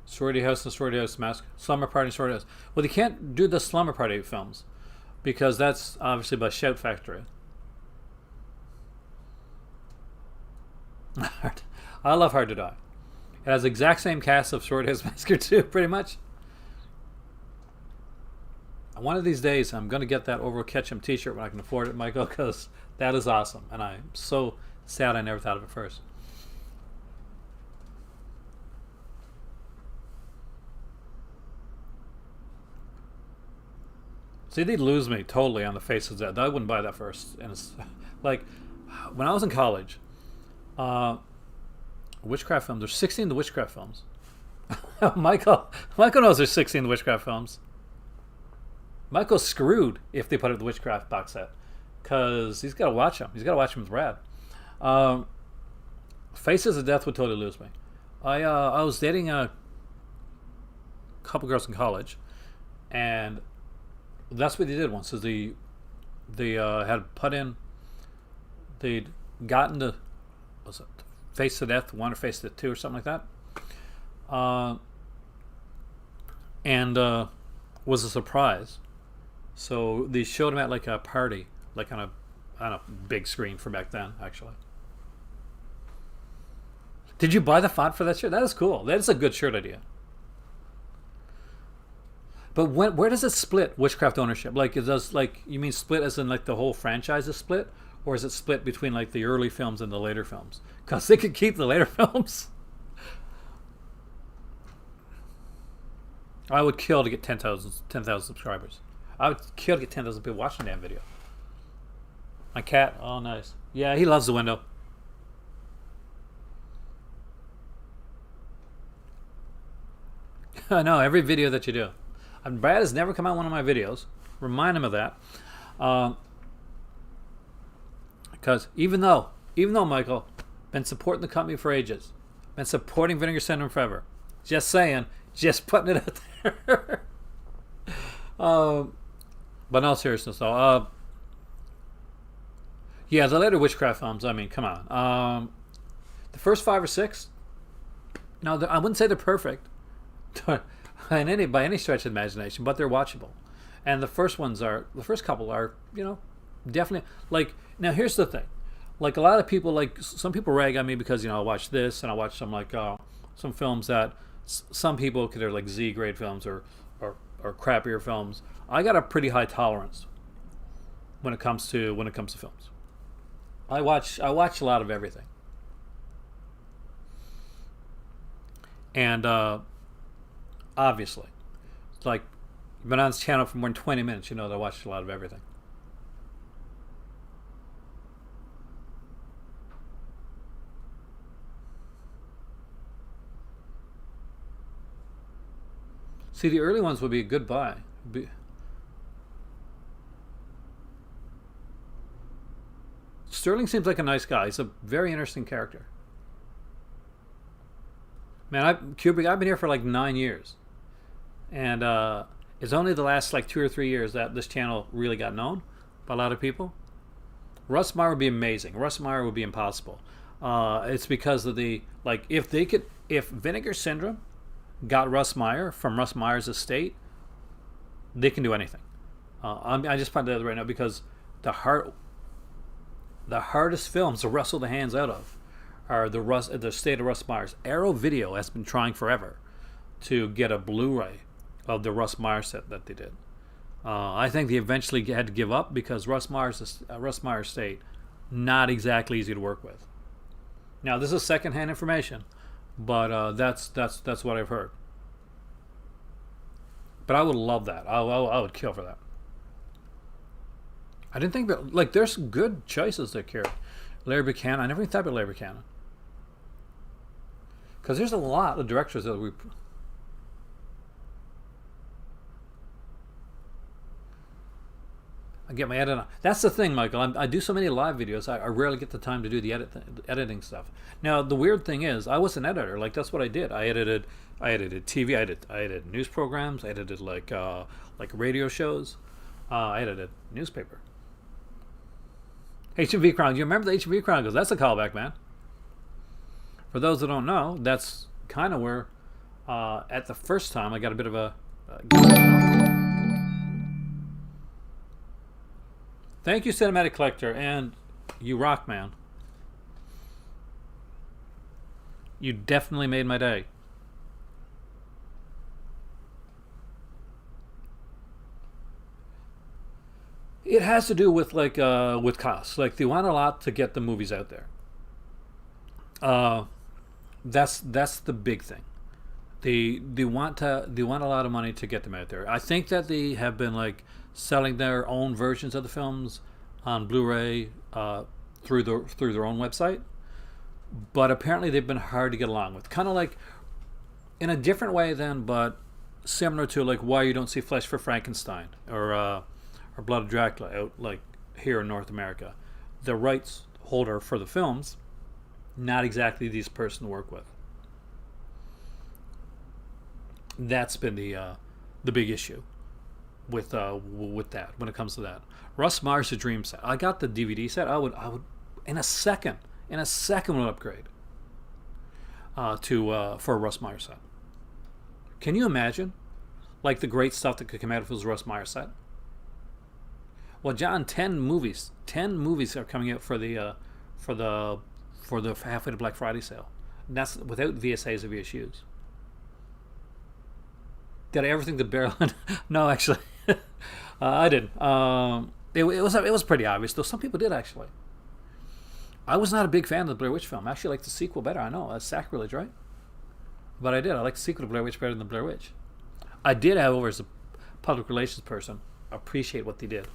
Sorority House and Sorority House Massacre. Slumber Party and Sorority House. Well, they can't do the Slumber Party films because that's obviously by Shout Factory. I love Hard to Die. It has the exact same cast of Sorority House Massacre 2, pretty much. One of these days, I'm going to get that Overall Ketchum t-shirt when I can afford it, Michael, because that is awesome. And I'm so sad I never thought of it first. See, they'd lose me totally on the face of that. I wouldn't buy that first. And it's like, when I was in college, witchcraft films, there's 16 of the witchcraft films. Michael knows there's 16 of the witchcraft films. Michael's screwed if they put out the witchcraft box set, because he's got to watch them. He's got to watch them with Brad. Faces of Death would totally lose me. I was dating a couple girls in college, and that's what they did once. Is they had put in, they'd gotten the, was it Face of Death 1 or Face of Death 2 or something like that, and was a surprise. So they showed him at like a party, like on a big screen from back then, actually. Did you buy the font for that shirt? That is cool. That is a good shirt idea. But where does it split witchcraft ownership? Like, it does, like, you mean split as in like the whole franchise is split, or is it split between like the early films and the later films? Because they could keep the later films. I would kill to get 10,000 subscribers. I would kill to get 10,000 people watching the damn video. My cat, oh nice. Yeah, he loves the window. I know, every video that you do. And Brad has never come on one of my videos. Remind him of that. Because even though Michael, been supporting the company for ages, been supporting Vinegar Syndrome forever, just saying, just putting it out there. But no seriousness though. Yeah, the later witchcraft films, I mean, come on. The first 5 or 6, I wouldn't say they're perfect by any stretch of the imagination, but they're watchable. And the first couple are, definitely, like, now here's the thing. Like, a lot of people, like, some people rag on me because, I watch this and I watch some, like, some films that some people consider like Z grade films or crappier films. I got a pretty high tolerance when it comes to films. I watch a lot of everything. And obviously, like, You've been on this channel for more than 20 minutes. You know that I watched a lot of everything. See, the early ones would be a good buy. Sterling seems like a nice guy. He's a very interesting character. Man, Kubrick, I've been here for like 9 years. And it's only the last like 2 or 3 years that this channel really got known by a lot of people. Russ Meyer would be amazing. Russ Meyer would be impossible. It's because of the, like, if Vinegar Syndrome got Russ Meyer from Russ Meyer's estate, they can do anything. I just find that right now because the hardest films to wrestle the hands out of are the state of Russ Meyer's. Arrow Video has been trying forever to get a Blu-ray of the Russ Meyer set that they did. I think they eventually had to give up because Russ Meyer's estate, not exactly easy to work with. Now this is secondhand information, but that's what I've heard. But I would love that. I would kill for that. I didn't think that, like, there's good choices there, Kira. Larry Buchanan. I never even thought about Larry Buchanan. Because there's a lot of directors that we. I get my edit on. That's the thing, Michael. I do so many live videos. I rarely get the time to do the editing stuff. Now, the weird thing is, I was an editor. Like, that's what I did. I edited TV. I edited news programs. I edited like radio shows. I edited newspaper. HMV Chronicles. You remember the HMV Chronicles? That's a callback, man. For those that don't know, that's kind of where, at the first time, I got a bit of a. Thank you, Cinematic Collector, and you rock, man. You definitely made my day. It has to do with with costs. Like, they want a lot to get the movies out there. That's the big thing. They want a lot of money to get them out there. I think that they have been like selling their own versions of the films on Blu-ray through their own website, but apparently they've been hard to get along with. Kind of like in a different way then, but similar to like why you don't see Flesh for Frankenstein or Blood of Dracula out like here in North America. The rights holder for the films, not exactly these person to work with. That's been the big issue with that when it comes to that. Russ Meyer's The Dream set. I got the DVD set. I would in a second would upgrade for a Russ Meyer set. Can you imagine like the great stuff that could come out if it was a Russ Meyer set? Well, John, 10 movies are coming out for the halfway to Black Friday sale. And that's without VSAs or VSUs. Did I ever think that Barrelin? No, actually, I didn't. It was pretty obvious, though. Some people did actually. I was not a big fan of the Blair Witch film. I actually liked the sequel better. I know that's sacrilege, right? But I did. I liked the sequel to Blair Witch better than the Blair Witch. I did, however, as a public relations person, appreciate what they did.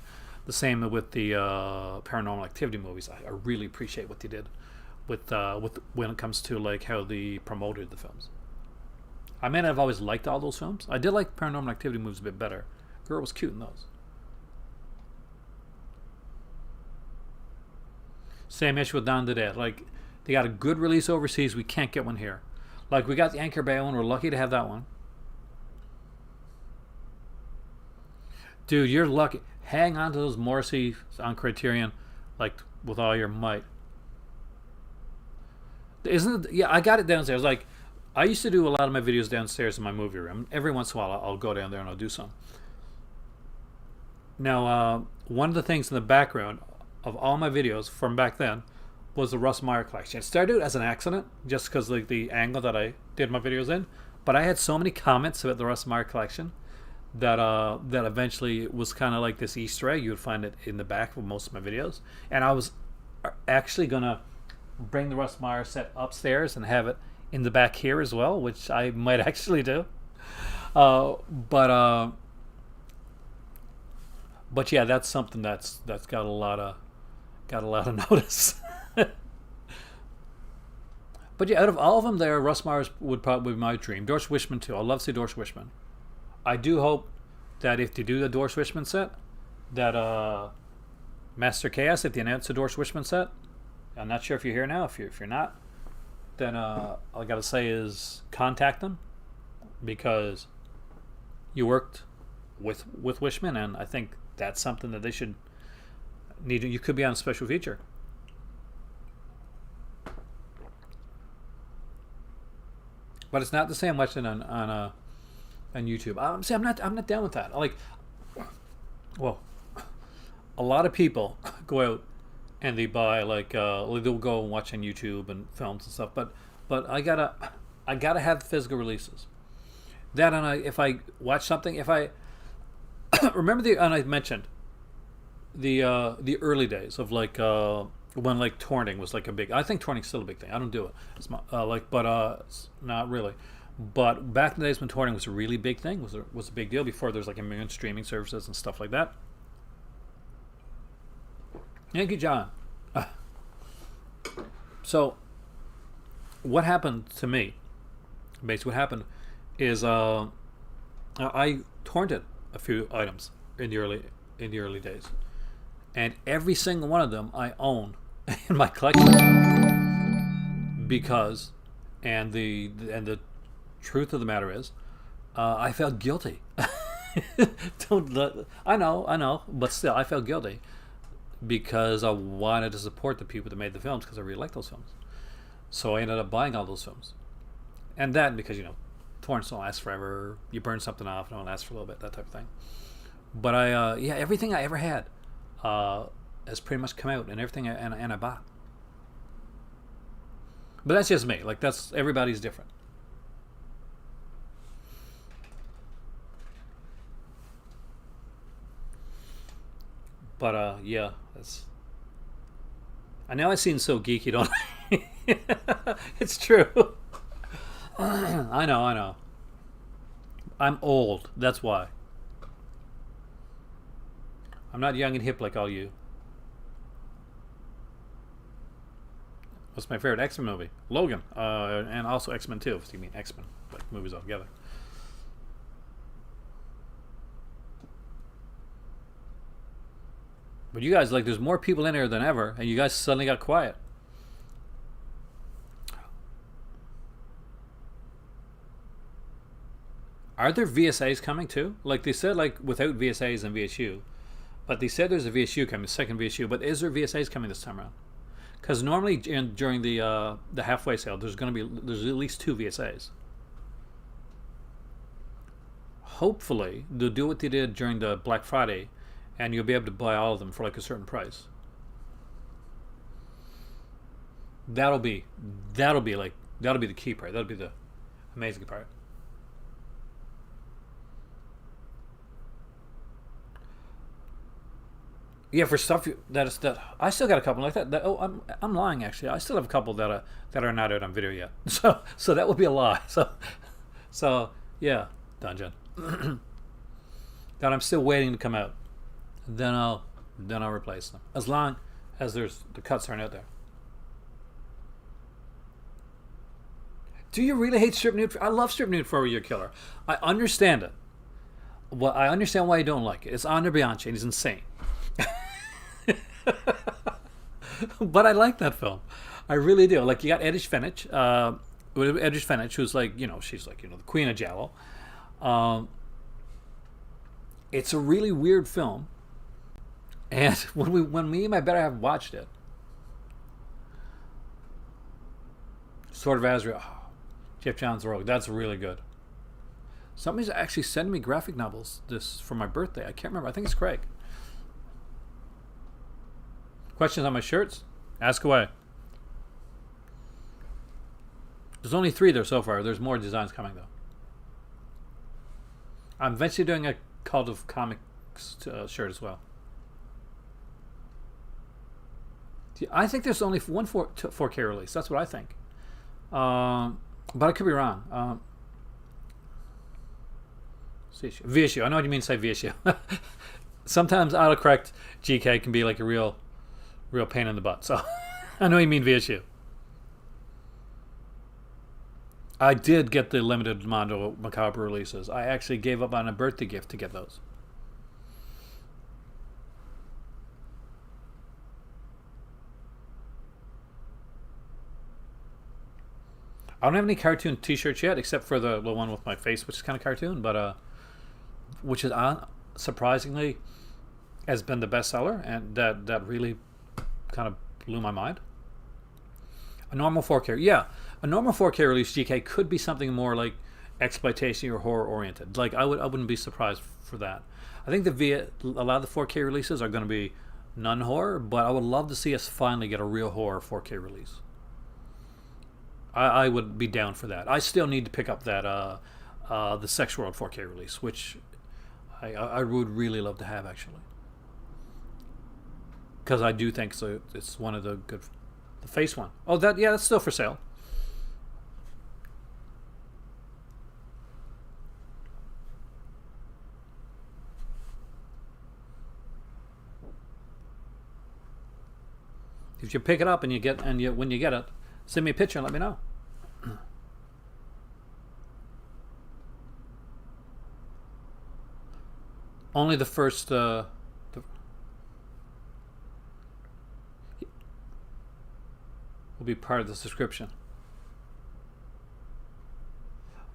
The same with the Paranormal Activity movies. I really appreciate what they did with when it comes to like how they promoted the films. I may not have always liked all those films. I did like Paranormal Activity movies a bit better. Girl was cute in those. Same issue with Dawn of the Dead. Like, they got a good release overseas. We can't get one here. Like, we got the Anchor Bay one. We're lucky to have that one. Dude, you're lucky. Hang on to those Morrissey on Criterion, like, with all your might. Isn't it? Yeah, I got it downstairs. Like, I used to do a lot of my videos downstairs in my movie room. Every once in a while, I'll go down there and I'll do some. Now, one of the things in the background of all my videos from back then was the Russ Meyer collection. It started as an accident, just because like the angle that I did my videos in. But I had so many comments about the Russ Meyer collection that eventually was kind of like this Easter egg. You would find it in the back of most of my videos. And I was actually gonna bring the Russ Meyer set upstairs and have it in the back here as well, which I might actually do. But But yeah, that's something that's got a lot of notice. But yeah, out of all of them, there, Russ Myers would probably be my dream. Doris Wishman too. I'd love to see Doris Wishman. I do hope that if they do the Doris Wishman set, that Master Chaos, if they announce the Doris Wishman set, I'm not sure if you're here now. If you're not, then all I gotta say is contact them, because you worked with Wishman, and I think that's something that they should need. You could be on a special feature. But it's not the same watching on YouTube. See, I'm not down with that. Like, well, a lot of people go out and they buy they'll go and watch on YouTube and films and stuff. But I gotta have physical releases. That, and if I watch something, if I remember and I mentioned the early days of when like torrenting was like a big. I think torrenting's still a big thing. I don't do it. It's it's not really. But back in the days when torrenting was a really big thing, was a big deal before there's like a million streaming services and stuff like that. Thank you, John. So, what happened to me? Basically, what happened is I torrented a few items in the early days, and every single one of them I own in my collection, because, and the truth of the matter is, I felt guilty. I know, but still, I felt guilty because I wanted to support the people that made the films, because I really like those films. So I ended up buying all those films, and that because torrents don't last forever. You burn something off, and it don't last for a little bit, that type of thing. But everything I ever had has pretty much come out, and everything I bought. But that's just me. Like, that's, everybody's different. But yeah, that's. I know I seem so geeky, don't I? It's true. I know. I'm old. That's why. I'm not young and hip like all you. What's my favorite X-Men movie? Logan. And also X-Men 2, if you mean X-Men, like movies altogether. But you guys, there's more people in here than ever, and you guys suddenly got quiet. Are there VSAs coming too? Like they said, without VSAs and VSU. But they said there's a VSU coming, second VSU. But is there VSAs coming this time around? Because normally during the halfway sale, there's at least 2 VSAs. Hopefully, they'll do what they did during the Black Friday, and you'll be able to buy all of them for a certain price. That'll be the key part. That'll be the amazing part. Yeah, for stuff that I still got a couple like that. I'm lying, actually. I still have a couple that are not out on video yet. So that would be a lie. So yeah, Dungeon. That I'm still waiting to come out. Then I'll replace them, as long as the cuts aren't out there. Do you really hate strip nude? I love strip nude for Your Killer. I understand it. Well, I understand why you don't like it. It's Andre Bianchi, and he's insane. But I like that film. I really do. You got Edith Finch, who's she's the queen of Giallo. It's a really weird film. And when me and my better half watched it, Sword of Azrael, Jeff Johns Rogue, that's really good. Somebody's actually sending me graphic novels for my birthday. I can't remember. I think it's Craig. Questions on my shirts? Ask away. There's only 3 there so far. There's more designs coming, though. I'm eventually doing a Cult of Comics shirt as well. I think there's only one 4K release. That's what I think. But I could be wrong. VSU. I know what you mean to say VSU. Sometimes autocorrect GK can be like a real pain in the butt. So I know you mean VSU. I did get the limited Mondo Macabre releases. I actually gave up on a birthday gift to get those. I don't have any cartoon T-shirts yet, except for the one with my face, which is kind of cartoon, but which is surprisingly has been the bestseller, and that really kind of blew my mind. A normal 4K, yeah, a normal 4K release GK could be something more like exploitation or horror oriented. Like I wouldn't be surprised for that. I think a lot of the 4K releases are going to be non-horror, but I would love to see us finally get a real horror 4K release. I would be down for that. I still need to pick up that the Sex World 4K release, which I would really love to have actually, because I do think so. It's one of the good, the face one. Oh, that's still for sale. If you pick it up and when you get it, send me a picture and let me know. Only the first will be part of the subscription.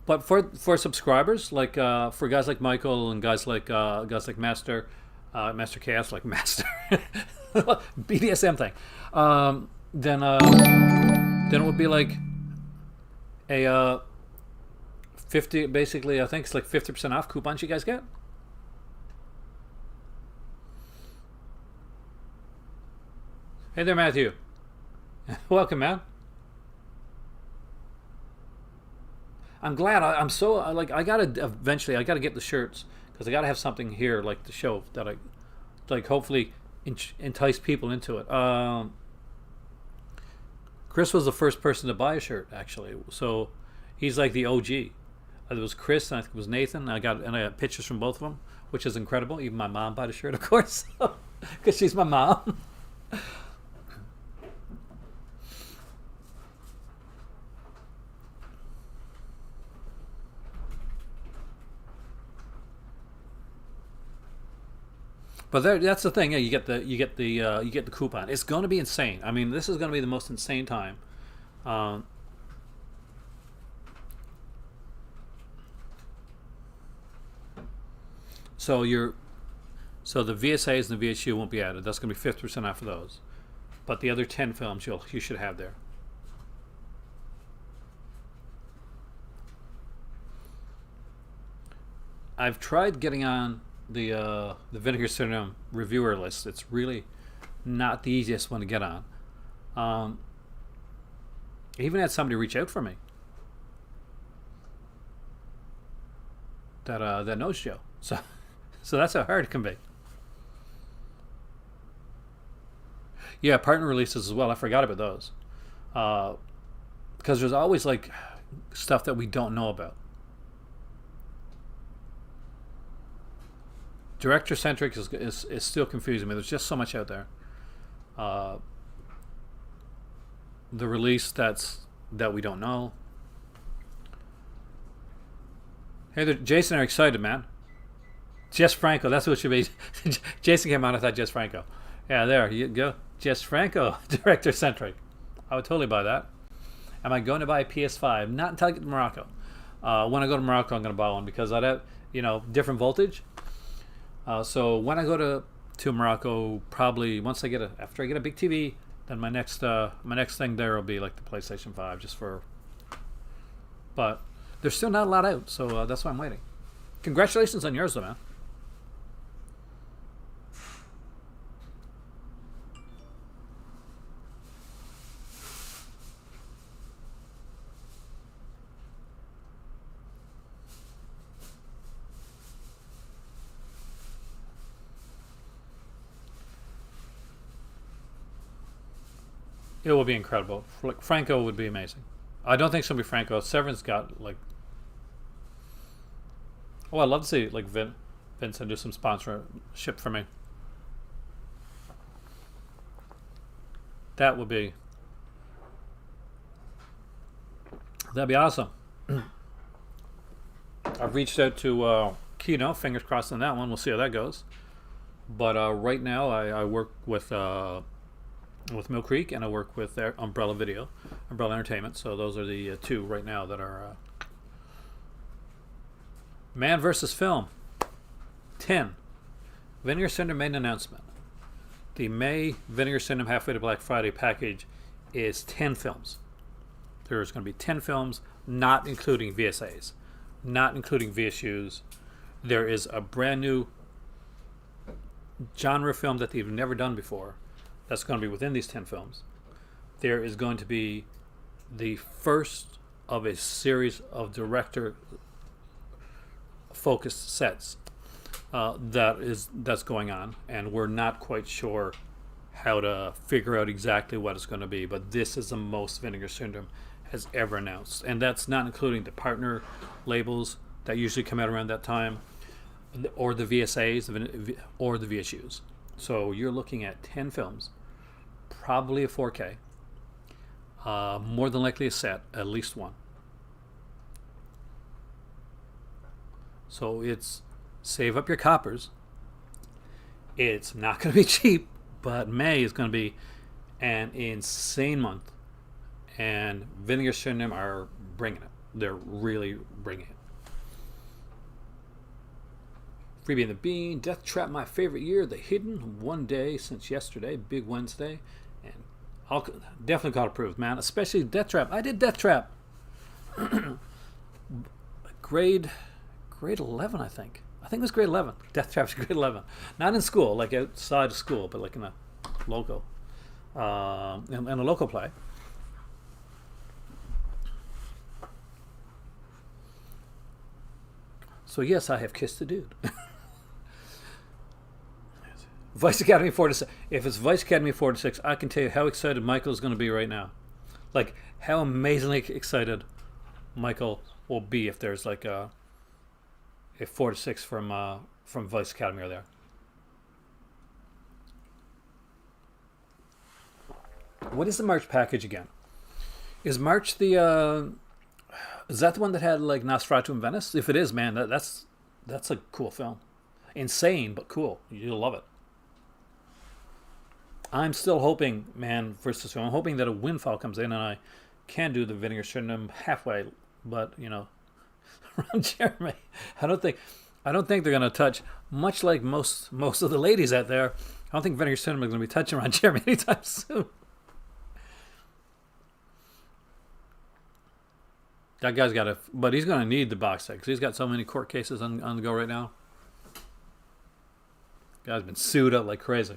But for subscribers, like for guys like Michael and guys like Master Chaos, like Master BDSM thing, then it would be like a 50. Basically, I think it's like 50% off coupons you guys get. Hey there, Matthew. Welcome, man. I'm glad. I'm so like I gotta eventually. I gotta get the shirts because I gotta have something here like to show that I like. Hopefully, entice people into it. Chris was the first person to buy a shirt actually, so he's like the OG. It was Chris and I think it was Nathan. I got pictures from both of them, which is incredible. Even my mom bought a shirt, of course, because she's my mom. But that's the thing. Yeah, you get the coupon. It's going to be insane. I mean, this is going to be the most insane time. Um, so the VSAs and the VSU won't be added. That's going to be 50% off of those. But the other 10 films you should have there. I've tried getting on the Vinegar Syndrome reviewer list. It's really not the easiest one to get on. I even had somebody reach out for me that knows Joe. So that's how hard it can be. Yeah, partner releases as well. I forgot about those because there's always like stuff that we don't know about. Director centric is still confusing me. There's just so much out there. The release that we don't know. Hey there, Jason, are excited, man. Jess Franco, that's what it should be. Jason came on, I thought Jess Franco. Yeah, there you go. Jess Franco, director centric. I would totally buy that. Am I going to buy a PS5? Not until I get to Morocco. When I go to Morocco, I'm going to buy one because I'd have different voltage. So when I go to Morocco, probably after I get a big TV, then my next thing there will be like the PlayStation 5, just for. But there's still not a lot out, so that's why I'm waiting. Congratulations on yours, though, man. It will be incredible. Like Franco would be amazing. I don't think it's gonna be Franco. Severin's got like. Oh, I'd love to see like Vin. Vincent, do some sponsorship for me. That would be that'd be awesome. I've reached out to Kino. Fingers crossed on that one. We'll see how that goes. But right now, I work with Mill Creek, and I work with their Umbrella Entertainment. So those are the two right now that are Man versus Film. 10. Vinegar Syndrome made an announcement. The May Vinegar Syndrome Halfway to Black Friday package is 10 films. There's going to be 10 films, not including VSAs, not including VSUs. There is a brand new genre film that they've never done before that's going to be within these 10 films. There is going to be the first of a series of director focused sets that's going on, and we're not quite sure how to figure out exactly what it's going to be, but this is the most Vinegar Syndrome has ever announced, and that's not including the partner labels that usually come out around that time, or the VSAs or the VSUs. So you're looking at 10 films, probably a 4K, more than likely a set, at least one. So it's save up your coppers. It's not going to be cheap, but May is going to be an insane month, and Vinegar Syndrome are bringing it. They're really bringing it. Freebie and the Bean, Death Trap, my favorite year, The Hidden, one day since yesterday, Big Wednesday, and I'll definitely got approved, man. Especially Death Trap. I did Death Trap. grade 11, I think. I think it was grade 11. Death Trap's grade 11. Not in school, like outside of school, but like in a local, in a local play. So yes, I have kissed a dude. Vice Academy 4 to 6. If it's Vice Academy 4 to 6, I can tell you how excited Michael is going to be right now. Like how amazingly excited Michael will be if there's like a 4 to 6 from Vice Academy are there. What is the March package again? Is March the is that the one that had like Nosferatu in Venice? If it is, man, that's a cool film. Insane but cool. You'll love it. I'm still hoping, Man versus Film. I'm hoping that a windfall comes in and I can do the Vinegar Syndrome halfway, but you know, Ron Jeremy. I don't think they're going to touch. Much like most of the ladies out there, I don't think Vinegar Syndrome is going to be touching Ron Jeremy anytime soon. That guy's got but he's going to need the box set because he's got so many court cases on the go right now. Guy's been sued up like crazy.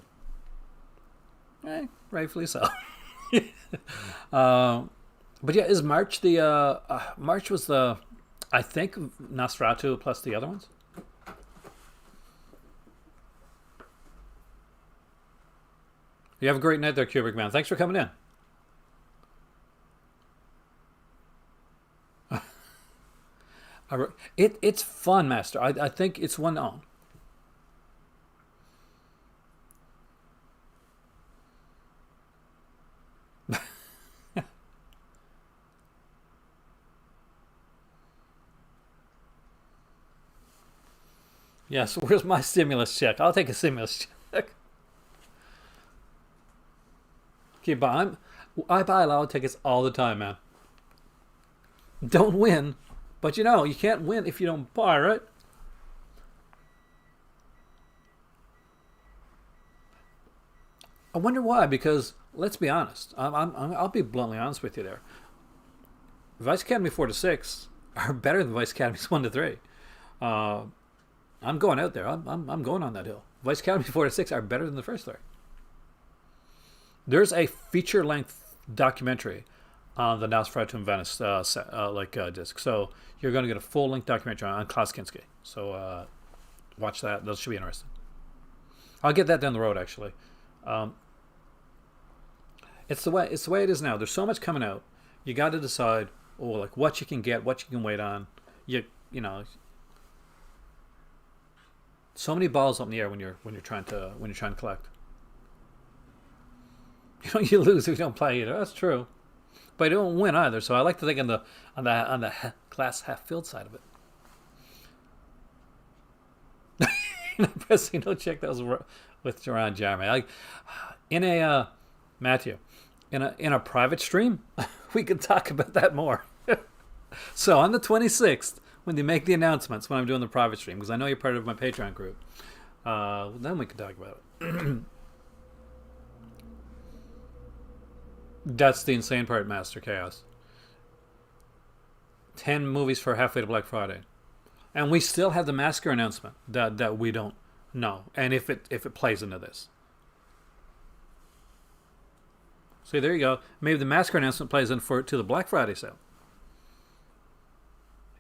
Rightfully so. But yeah, is March the March was the, I think, Nosferatu plus the other ones. You have a great night there, Kubrick Man. Thanks for coming in. It's fun, Master. I think it's one on. Yes, where's my stimulus check? I'll take a stimulus check. Okay, but I buy lotto tickets all the time, man. Don't win, but you know, you can't win if you don't buy, right? I wonder why, because let's be honest. I'll be bluntly honest with you there. Vice Academy 4 to 6 are better than Vice Academies 1 to 3. I'm going out there. I'm going on that hill. Vice Academy 4 to 6 are better than the first 3. There's a feature-length documentary on the Nosferatu in Venice disc. So you're going to get a full-length documentary on Klaus Kinski. So watch that. That should be interesting. I'll get that down the road, actually. It's the way it is now. There's so much coming out. You got to decide, like what you can get, what you can wait on. You know. So many balls up in the air when you're trying to collect. You lose if you don't play either. That's true, but you don't win either. So I like to think on the glass half filled side of it. Pressing no check, that was with Jerron Jeremy. In a Matthew, in a private stream, we could talk about that more. So on the 26th, when they make the announcements, when I'm doing the private stream, because I know you're part of my Patreon group, then we can talk about it. That's the insane part, Master Chaos. 10 movies for halfway to Black Friday. And we still have the Massacre announcement that we don't know. And if it plays into this. So there you go. Maybe the Massacre announcement plays in to the Black Friday sale.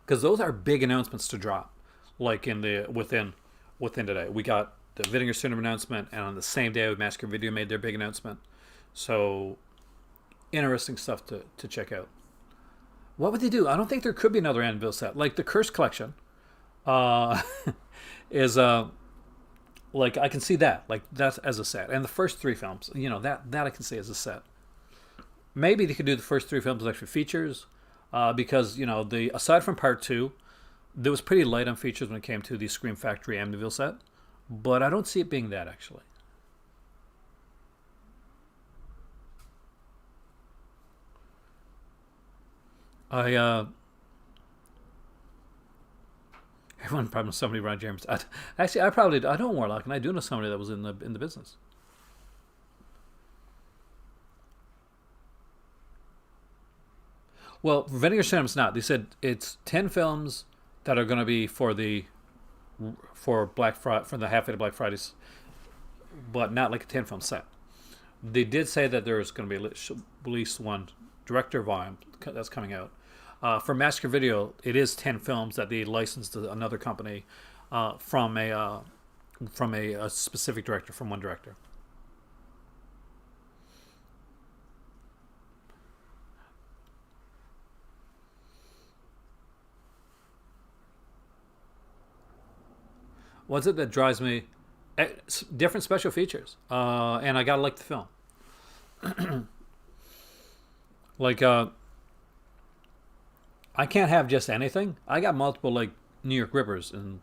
Because those are big announcements to drop. Like within today. We got the Vinegar Cinema announcement, and on the same day Massacre Video made their big announcement. So interesting stuff to check out. What would they do? I don't think there could be another Anvil set. Like the Curse Collection is like I can see that. Like that's as a set. And the first 3 films, that I can see as a set. Maybe they could do the first 3 films as extra features. Because, aside from part 2, there was pretty light on features when it came to the Scream Factory Amityville set. But I don't see it being that, actually. Everyone probably knows somebody around James. I know Warlock, and I do know somebody that was in the business. Well, Vinegar Cinema's not. They said it's 10 films that are going to be for Black Friday, for the halfway to Black Fridays, but not like a 10-film set. They did say that there's going to be at least one director volume that's coming out. For Massacre Video, it is 10 films that they licensed to another company from a specific director, from one director. What's it that drives me? Different special features, and I gotta like the film. Like, I can't have just anything. I got multiple like New York Rippers and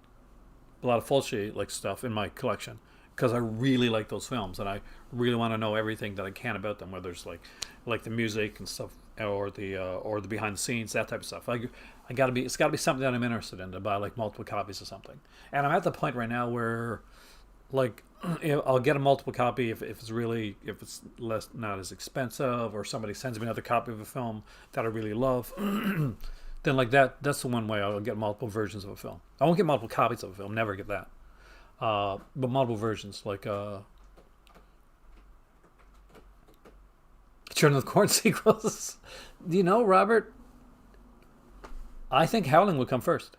a lot of Fulci like stuff in my collection because I really like those films and I really want to know everything that I can about them. Whether it's like the music and stuff, or the behind the scenes, that type of stuff. It's gotta be something that I'm interested in to buy like multiple copies of something. And I'm at the point right now where, like, I'll get a multiple copy if it's not as expensive, or somebody sends me another copy of a film that I really love. Then like that's the one way I'll get multiple versions of a film. I won't get multiple copies of a film, never get that. But multiple versions, like Children of the Corn sequels. Robert, I think Howling would come first.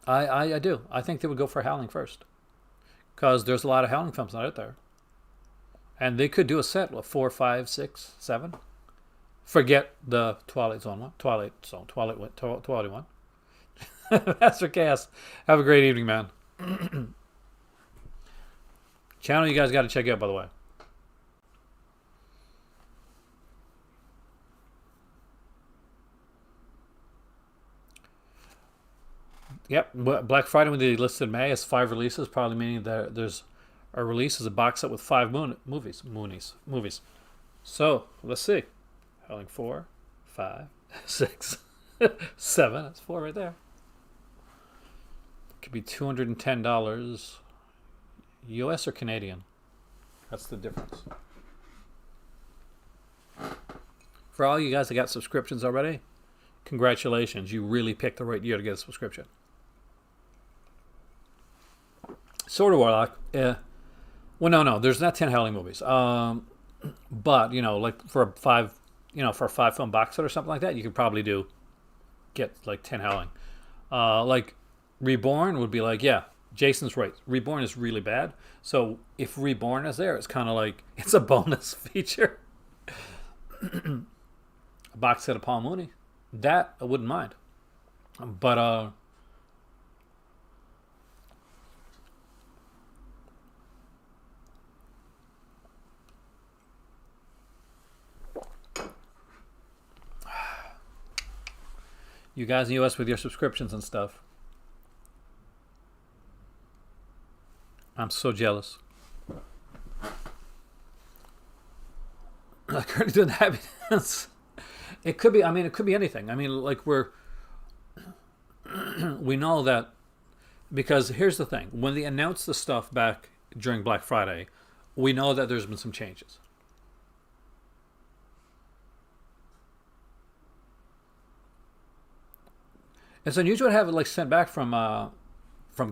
I do. I think they would go for Howling first. Because there's a lot of Howling films out there. And they could do a set of 4, 5, 6, 7. Forget the Twilight one. Master Chaos. Have a great evening, man. Channel you guys got to check out, by the way. Yep, Black Friday when they listed May as 5 releases, probably meaning that there's a release as a box set with 5 movies. So let's see. Howling 4, 5, 6, 7. That's 4 right there. Could be $210 US or Canadian. That's the difference. For all you guys that got subscriptions already, congratulations. You really picked the right year to get a subscription. Sword of Warlock. Well, no. There's not 10 Howling movies. But, like for a 5 film box set or something like that, you could probably get like 10 Howling. Like Reborn would be like, yeah, Jason's right. Reborn is really bad. So if Reborn is there, it's kind of like, it's a bonus feature. A box set of Paul Mooney. That I wouldn't mind. But You guys in the US with your subscriptions and stuff. I'm so jealous. I currently doing the happiness. It could be. I mean, it could be anything. I mean, like we know that because here's the thing: when they announced the stuff back during Black Friday, we know that there's been some changes. It's unusual to have it like sent back from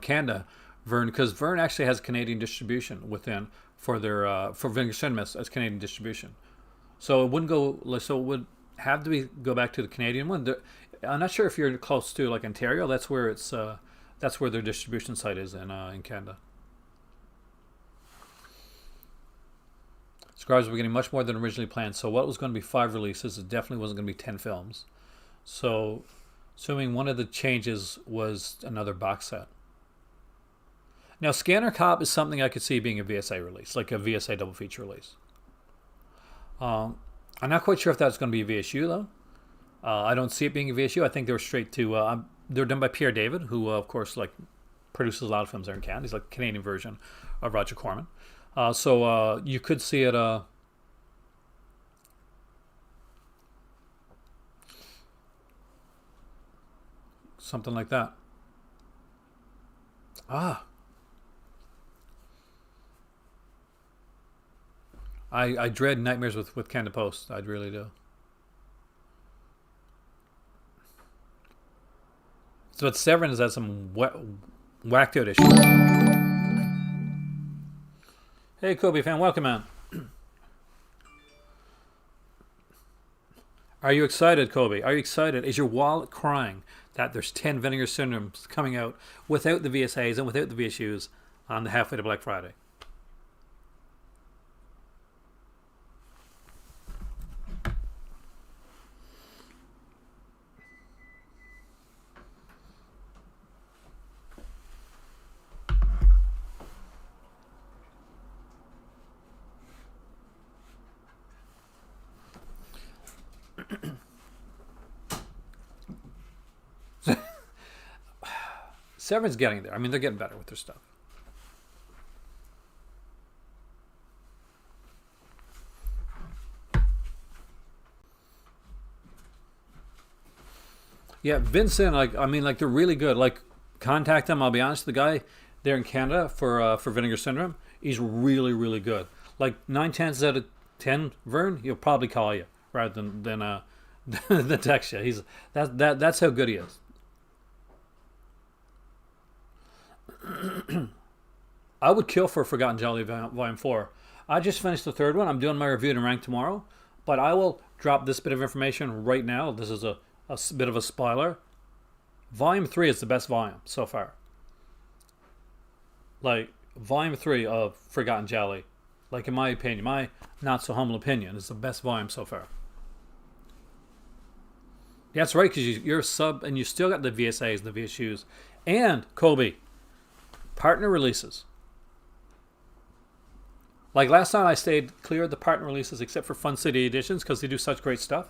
Canada, Vern, because Vern actually has Canadian distribution within for their for Vinegar Cinemas as Canadian distribution. So it wouldn't go. So it would have to be go back to the Canadian one. I'm not sure if you're close to like Ontario. That's where it's. That's where their distribution site is in Canada. Scribes were getting much more than originally planned. So what was going to be 5 releases, it definitely wasn't going to be 10 films. So, assuming one of the changes was another box set. Now, Scanner Cop is something I could see being a VSA release, like a VSA double feature release. I'm not quite sure if that's going to be a VSU though. I don't see it being a VSU. I think they were straight to. They're done by Pierre David, who of course like produces a lot of films there in Canada. He's like a Canadian version of Roger Corman. So you could see it. Something like that. I dread nightmares with Canada Post. I really do. So it's Severance has some whacked out issues. Hey, Kobe fan, welcome, man. Are you excited, Kobe? Are you excited? Is your wallet crying that there's 10 Vinegar Syndromes coming out without the VSAs and without the VSUs on the halfway to Black Friday? Severn's getting there. I mean, they're getting better with their stuff. Yeah, Vincent. Like, I mean, like they're really good. Like, contact them. I'll be honest. The guy there in Canada for Vinegar Syndrome, he's really, really good. Like 9/10 out of 10, Vern, he'll probably call you rather than the text you. He's that's how good he is. I would kill for Forgotten Jolly Volume 4. I just finished the third one. I'm doing my review and rank tomorrow. But I will drop this bit of information right now. This is a bit of a spoiler. Volume 3 is the best volume so far. Like, Volume 3 of Forgotten Jolly, like in my opinion, my not so humble opinion, is the best volume so far. Yeah, that's right, because you're a sub and you still got the VSAs, the VSUs, and Kobe. Partner releases. Like last time I stayed clear of the partner releases except for Fun City Editions because they do such great stuff.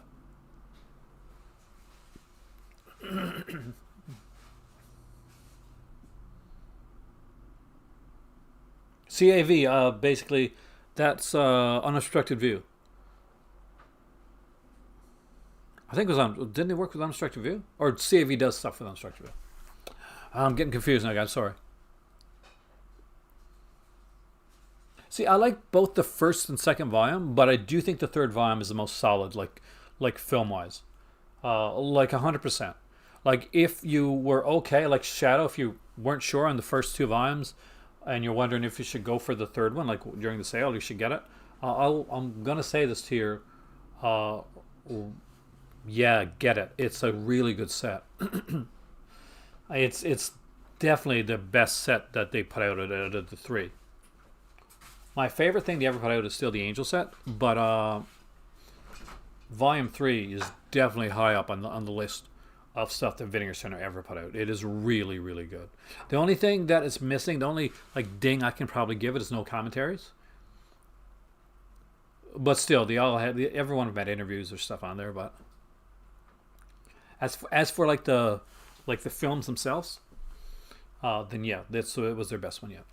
CAV, basically, that's Unobstructed View. I think it was on. Didn't they work with Unobstructed View? Or CAV does stuff with Unobstructed View? I'm getting confused now, guys. Sorry. See, I like both the first and second volume, but I do think the third volume is the most solid, like film wise, like 100%. Like if you were okay, like Shadow, if you weren't sure on the first 2 volumes, and you're wondering if you should go for the third one, like during the sale, you should get it. I'm gonna say this to you. Yeah, get it. It's a really good set. It's definitely the best set that they put out of the 3. My favorite thing they ever put out is still the Angel set, but Volume 3 is definitely high up on the list of stuff that Vinegar Center ever put out. It is really, really good. The only thing that is missing, the only like ding I can probably give it is no commentaries. But still, they all had everyone had interviews or stuff on there. But As for like the films themselves, then yeah, it was their best one yet.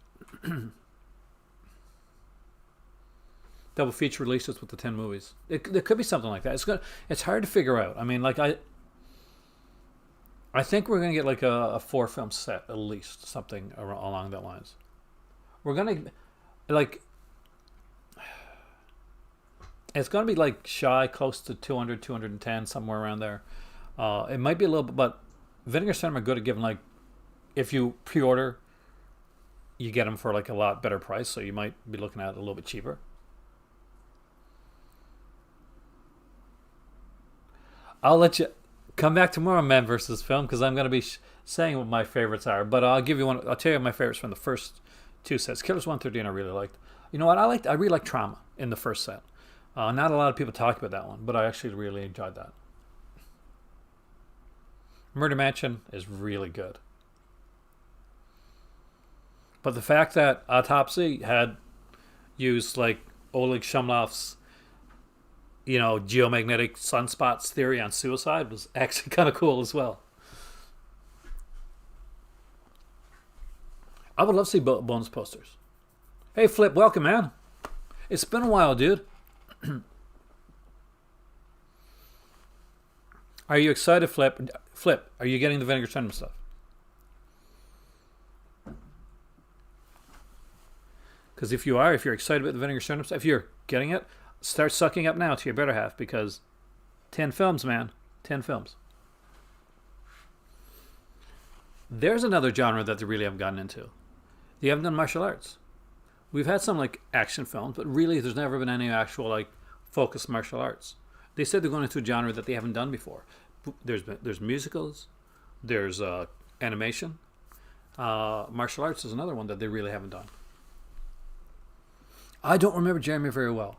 Double feature releases with the 10 movies. There could be something like that. It's hard to figure out. I mean, like I think we're gonna get like a 4 film set at least, something along that lines. We're gonna like it's gonna be like shy, close to 200, 210, somewhere around there. It might be a little bit, but Vinegar Cinema are good at giving like if you pre-order, you get them for like a lot better price, so you might be looking at it a little bit cheaper. I'll let you come back tomorrow, Man versus Film, because I'm going to be saying what my favorites are. But I'll give you one. I'll tell you my favorites from the first 2 sets. Killers 113 I really liked. You know what? I really liked Trauma in the first set. Not a lot of people talk about that one, but I actually really enjoyed that. Murder Mansion is really good. But the fact that Autopsy had used like Oleg Shumlov's geomagnetic sunspots theory on suicide was actually kind of cool as well. I would love to see bonus posters. Hey, Flip, welcome, man. It's been a while, dude. Are you excited, Flip? Flip, are you getting the Vinegar Cinema stuff? Because if you're excited about the Vinegar Cinema stuff, if you're getting it, start sucking up now to your better half, because 10 films, man. 10 films. There's another genre that they really haven't gotten into. They haven't done martial arts. We've had some like action films, but really there's never been any actual like focused martial arts. They said they're going into a genre that they haven't done before. There's musicals, there's animation. Martial arts is another one that they really haven't done. I don't remember Jeremy very well.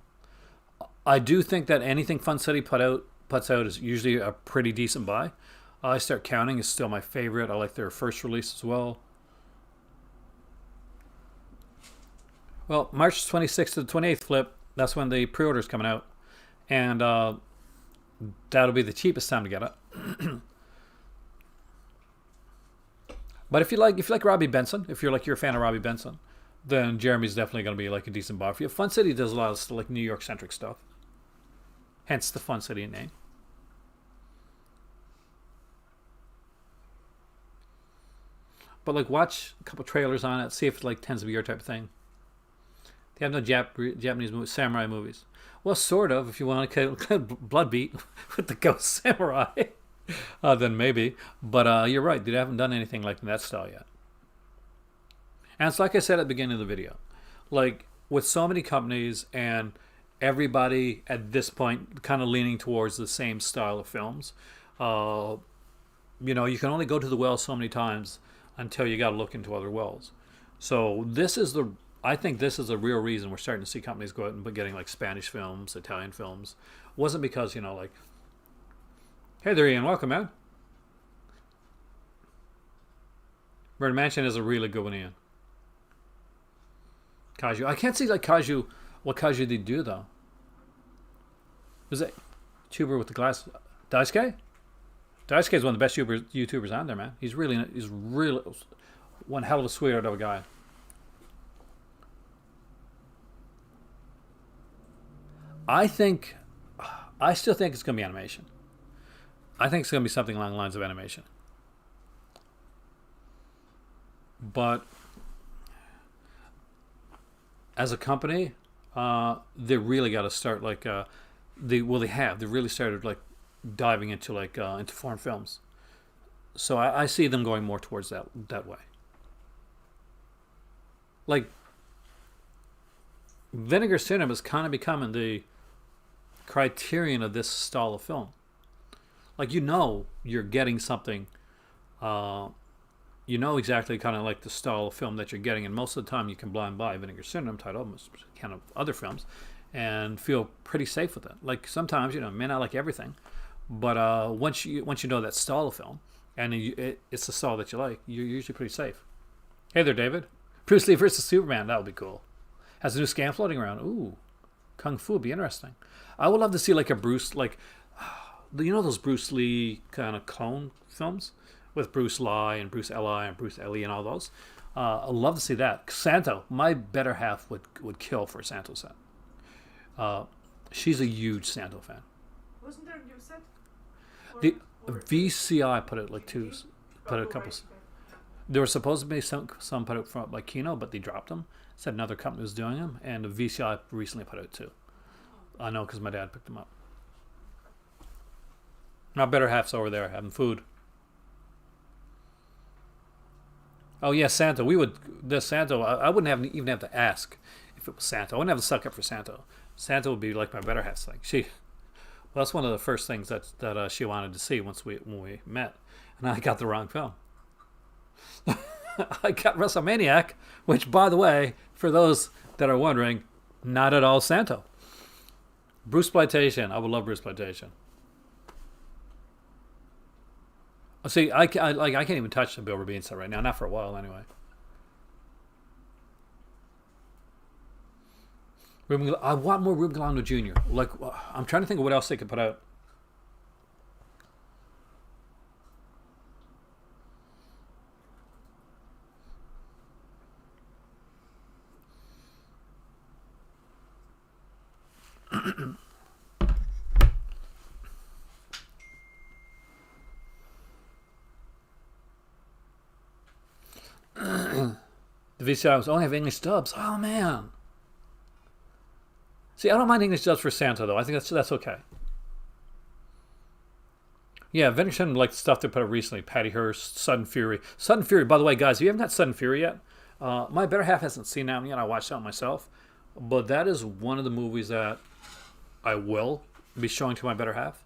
I do think that anything Fun City puts out is usually a pretty decent buy. I Start Counting is still my favorite. I like their first release as well. Well, March 26th to the 28th, Flip, that's when the pre-order's coming out. And that'll be the cheapest time to get it. But if you like Robbie Benson, if you're a fan of Robbie Benson, then Jeremy's definitely going to be like a decent buy for you. Fun City does a lot of like New York centric stuff. Hence the Fun City name. But like watch a couple trailers on it, see if it like tends to be your type of thing. They have no Japanese movies, samurai movies. Well, sort of, if you want to blood beat with the ghost samurai, then maybe. But you're right, they haven't done anything like that style yet. And it's like I said at the beginning of the video. Like, with so many companies and everybody at this point kind of leaning towards the same style of films, you can only go to the well so many times until you got to look into other wells. So I think this is a real reason we're starting to see companies go out and getting like Spanish films, Italian films. It wasn't because, hey there, Ian, welcome, man. Murder Mansion is a really good one, Ian. Kaiju. I can't see like Kaiju, what Kaiju they do though. Was it YouTuber with the glass? Daisuke? Daisuke is one of the best YouTubers on there, man. He's really one hell of a sweetheart of a guy. I still think it's going to be animation. I think it's going to be something along the lines of animation. But as a company, they really got to start like they really started like diving into into foreign films. So I see them going more towards that way. Like Vinegar Cinema is kind of becoming the criterion of this style of film. Like you're getting something. Exactly kind of like the style of film that you're getting, and most of the time you can blind buy Vinegar Cinema title, kind of other films, and feel pretty safe with it. Like sometimes may not like everything, but once you know that style of film and it's the style that you like, you're usually pretty safe. Hey there, David. Bruce Lee versus Superman, that would be cool. Has a new scan floating around. Ooh, Kung Fu would be interesting. I would love to see like a Bruce you know those Bruce Lee kind of clone films with Bruce Lee and Bruce Eli and Bruce Ellie and all those. I'd love to see that. Santo, my better half would kill for a Santo set. She's a huge Santo fan. Wasn't there a new set? The VCI put it like two, put a couple. There was supposed to be some put out from like Kino, but they dropped them. Said another company was doing them, and the VCI recently put out two. I know because my dad picked them up. My better half's over there having food. Oh yeah, Santo. Santo. I wouldn't even have to ask if it was Santo. I wouldn't have to suck up for Santo. Santo would be like my better half's thing. Well, that's one of the first things that she wanted to see when we met, and I got the wrong film. I got WrestleManiac, which, by the way, for those that are wondering, not at all Santo. Bruce Splytation. I would love Bruce Splytation. See, I can't even touch the Bill Rabine set right now. Not for a while, anyway. I want more Ruben Galano Jr. Like, I'm trying to think of what else they could put out. The VCR was only have English dubs. Oh man. See, I don't mind English dubs for Santa though. I think that's okay. Yeah, Vinegar like the stuff they put out recently. Patty Hearst, Sudden Fury. Sudden Fury, by the way, guys, if you haven't got Sudden Fury yet, my better half hasn't seen that one yet. I watched that one myself. But that is one of the movies that I will be showing to my better half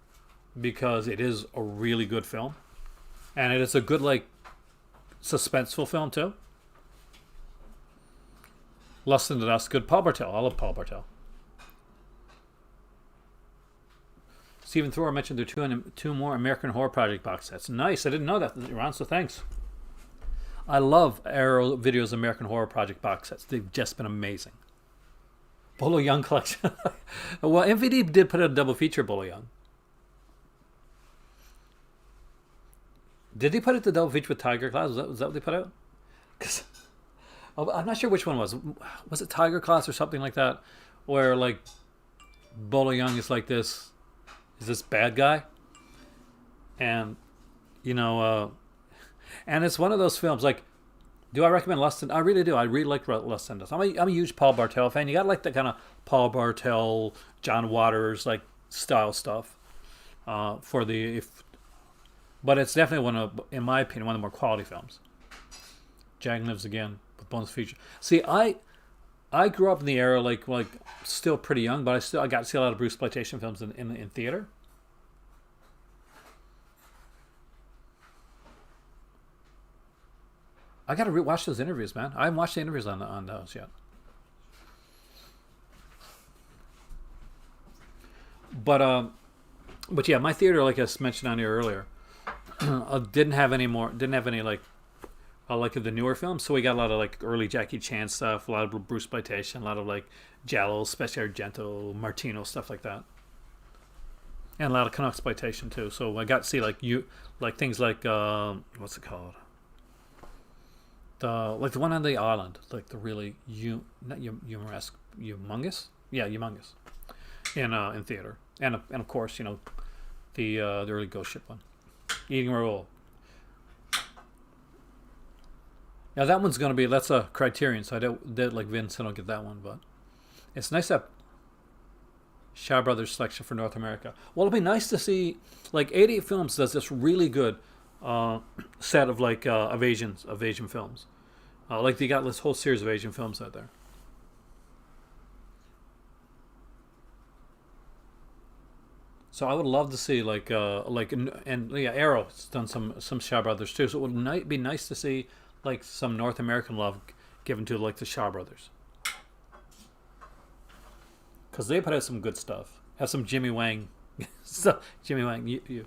because it is a really good film. And it is a good, like, suspenseful film, too. Lust and Dust, good. Paul Bartel. I love Paul Bartel. Stephen Thor mentioned there are two more American Horror Project box sets. Nice. I didn't know that, Ron, so thanks. I love Arrow Video's American Horror Project box sets. They've just been amazing. Bolo Young collection. Well, MVD did put out a double feature, Bolo Young. Did they put out the double feature with Tiger Class? Was that what they put out? Because I'm not sure which one was. Was it Tiger Class or something like that? Where, like, Bolo Young is like this bad guy? And, you know, and it's one of those films, like, do I recommend Lust and... I really do. I really like Lust and Dust. I'm a huge Paul Bartel fan. You got to like that kind of Paul Bartel, John Waters, like, style stuff. But it's definitely in my opinion, one of the more quality films. Jack Lives Again with bonus feature. See, I grew up in the era like still pretty young, but I got to see a lot of Bruce Splytation films in theater. I got to rewatch those interviews, man. I haven't watched the interviews on those yet. But yeah, my theater, like I mentioned on here earlier, didn't have any like the newer films. So we got a lot of like early Jackie Chan stuff, a lot of Bruce Splytation, a lot of like Giallo, Special Argento, Martino, stuff like that, and a lot of Canuck Splytation too. So I got to see like things like what's it called? Like the one on the island, like the really humorous, humongous in theater, and of course, you know, the early Ghost Ship one, Eating Raoul. Now that one's gonna be, that's a Criterion, so I did like Vince, I don't get that one, but it's nice that Shaw Brothers selection for North America. Well, it'll be nice to see, like 88 Films does this really good set of like of Asian films. Like they got this whole series of Asian films out there. So I would love to see Arrow's done some Shaw Brothers too. So it would be nice to see like some North American love given to like the Shaw Brothers, because they put out some good stuff. Have some Jimmy Wang stuff. Jimmy Wang, you.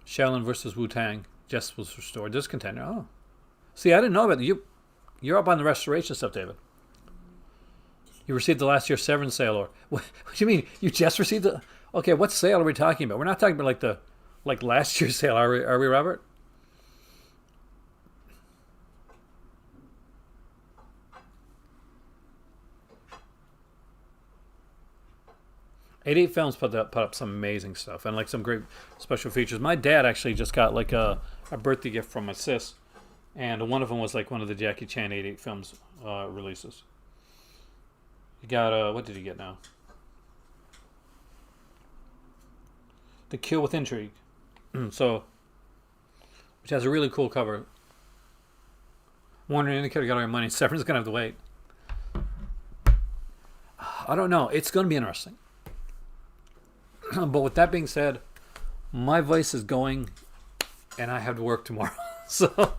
Shaolin versus Wu Tang just was restored. This contender. Oh, see, I didn't know about you. You're up on the restoration stuff, David. You received the last year's Severance sale, or what do you mean? You just received the? Okay, what sale are we talking about? We're not talking about like last year's sale, are we? Are we, Robert? 88 Films put up some amazing stuff and like some great special features. My dad actually just got like a birthday gift from my sis, and one of them was like one of the Jackie Chan 88 Films releases. You got what did you get now? The Kill with Intrigue. So, which has a really cool cover. Warner Indicator got all your money. Severn's gonna have to wait. I don't know. It's gonna be interesting. But with that being said, my voice is going, and I have to work tomorrow. So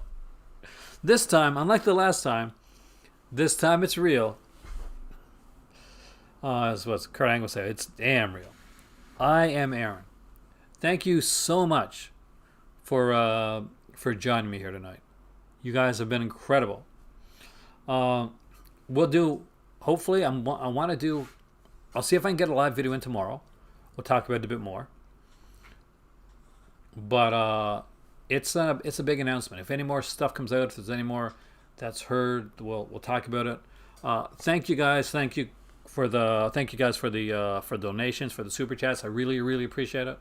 this time, unlike the last time, this time it's real. As what Kurt Angle said, it's damn real. I am Aaron. Thank you so much for joining me here tonight. You guys have been incredible. We'll do. Hopefully, I want to do. I'll see if I can get a live video in tomorrow. We'll talk about it a bit more. But it's a big announcement. If any more stuff comes out, if there's any more that's heard, we'll talk about it. Thank you guys. Thank you guys for the for donations, for the super chats. I really, really appreciate it.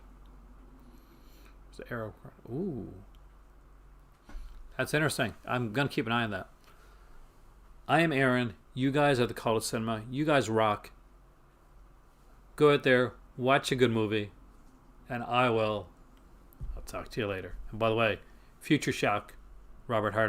There's the arrow. Ooh, that's interesting. I'm gonna keep an eye on that. I am Aaron. You guys are the Call of Cinema. You guys rock. Go out there, watch a good movie, and I'll talk to you later. And by the way, Future Shock, Robert Hart.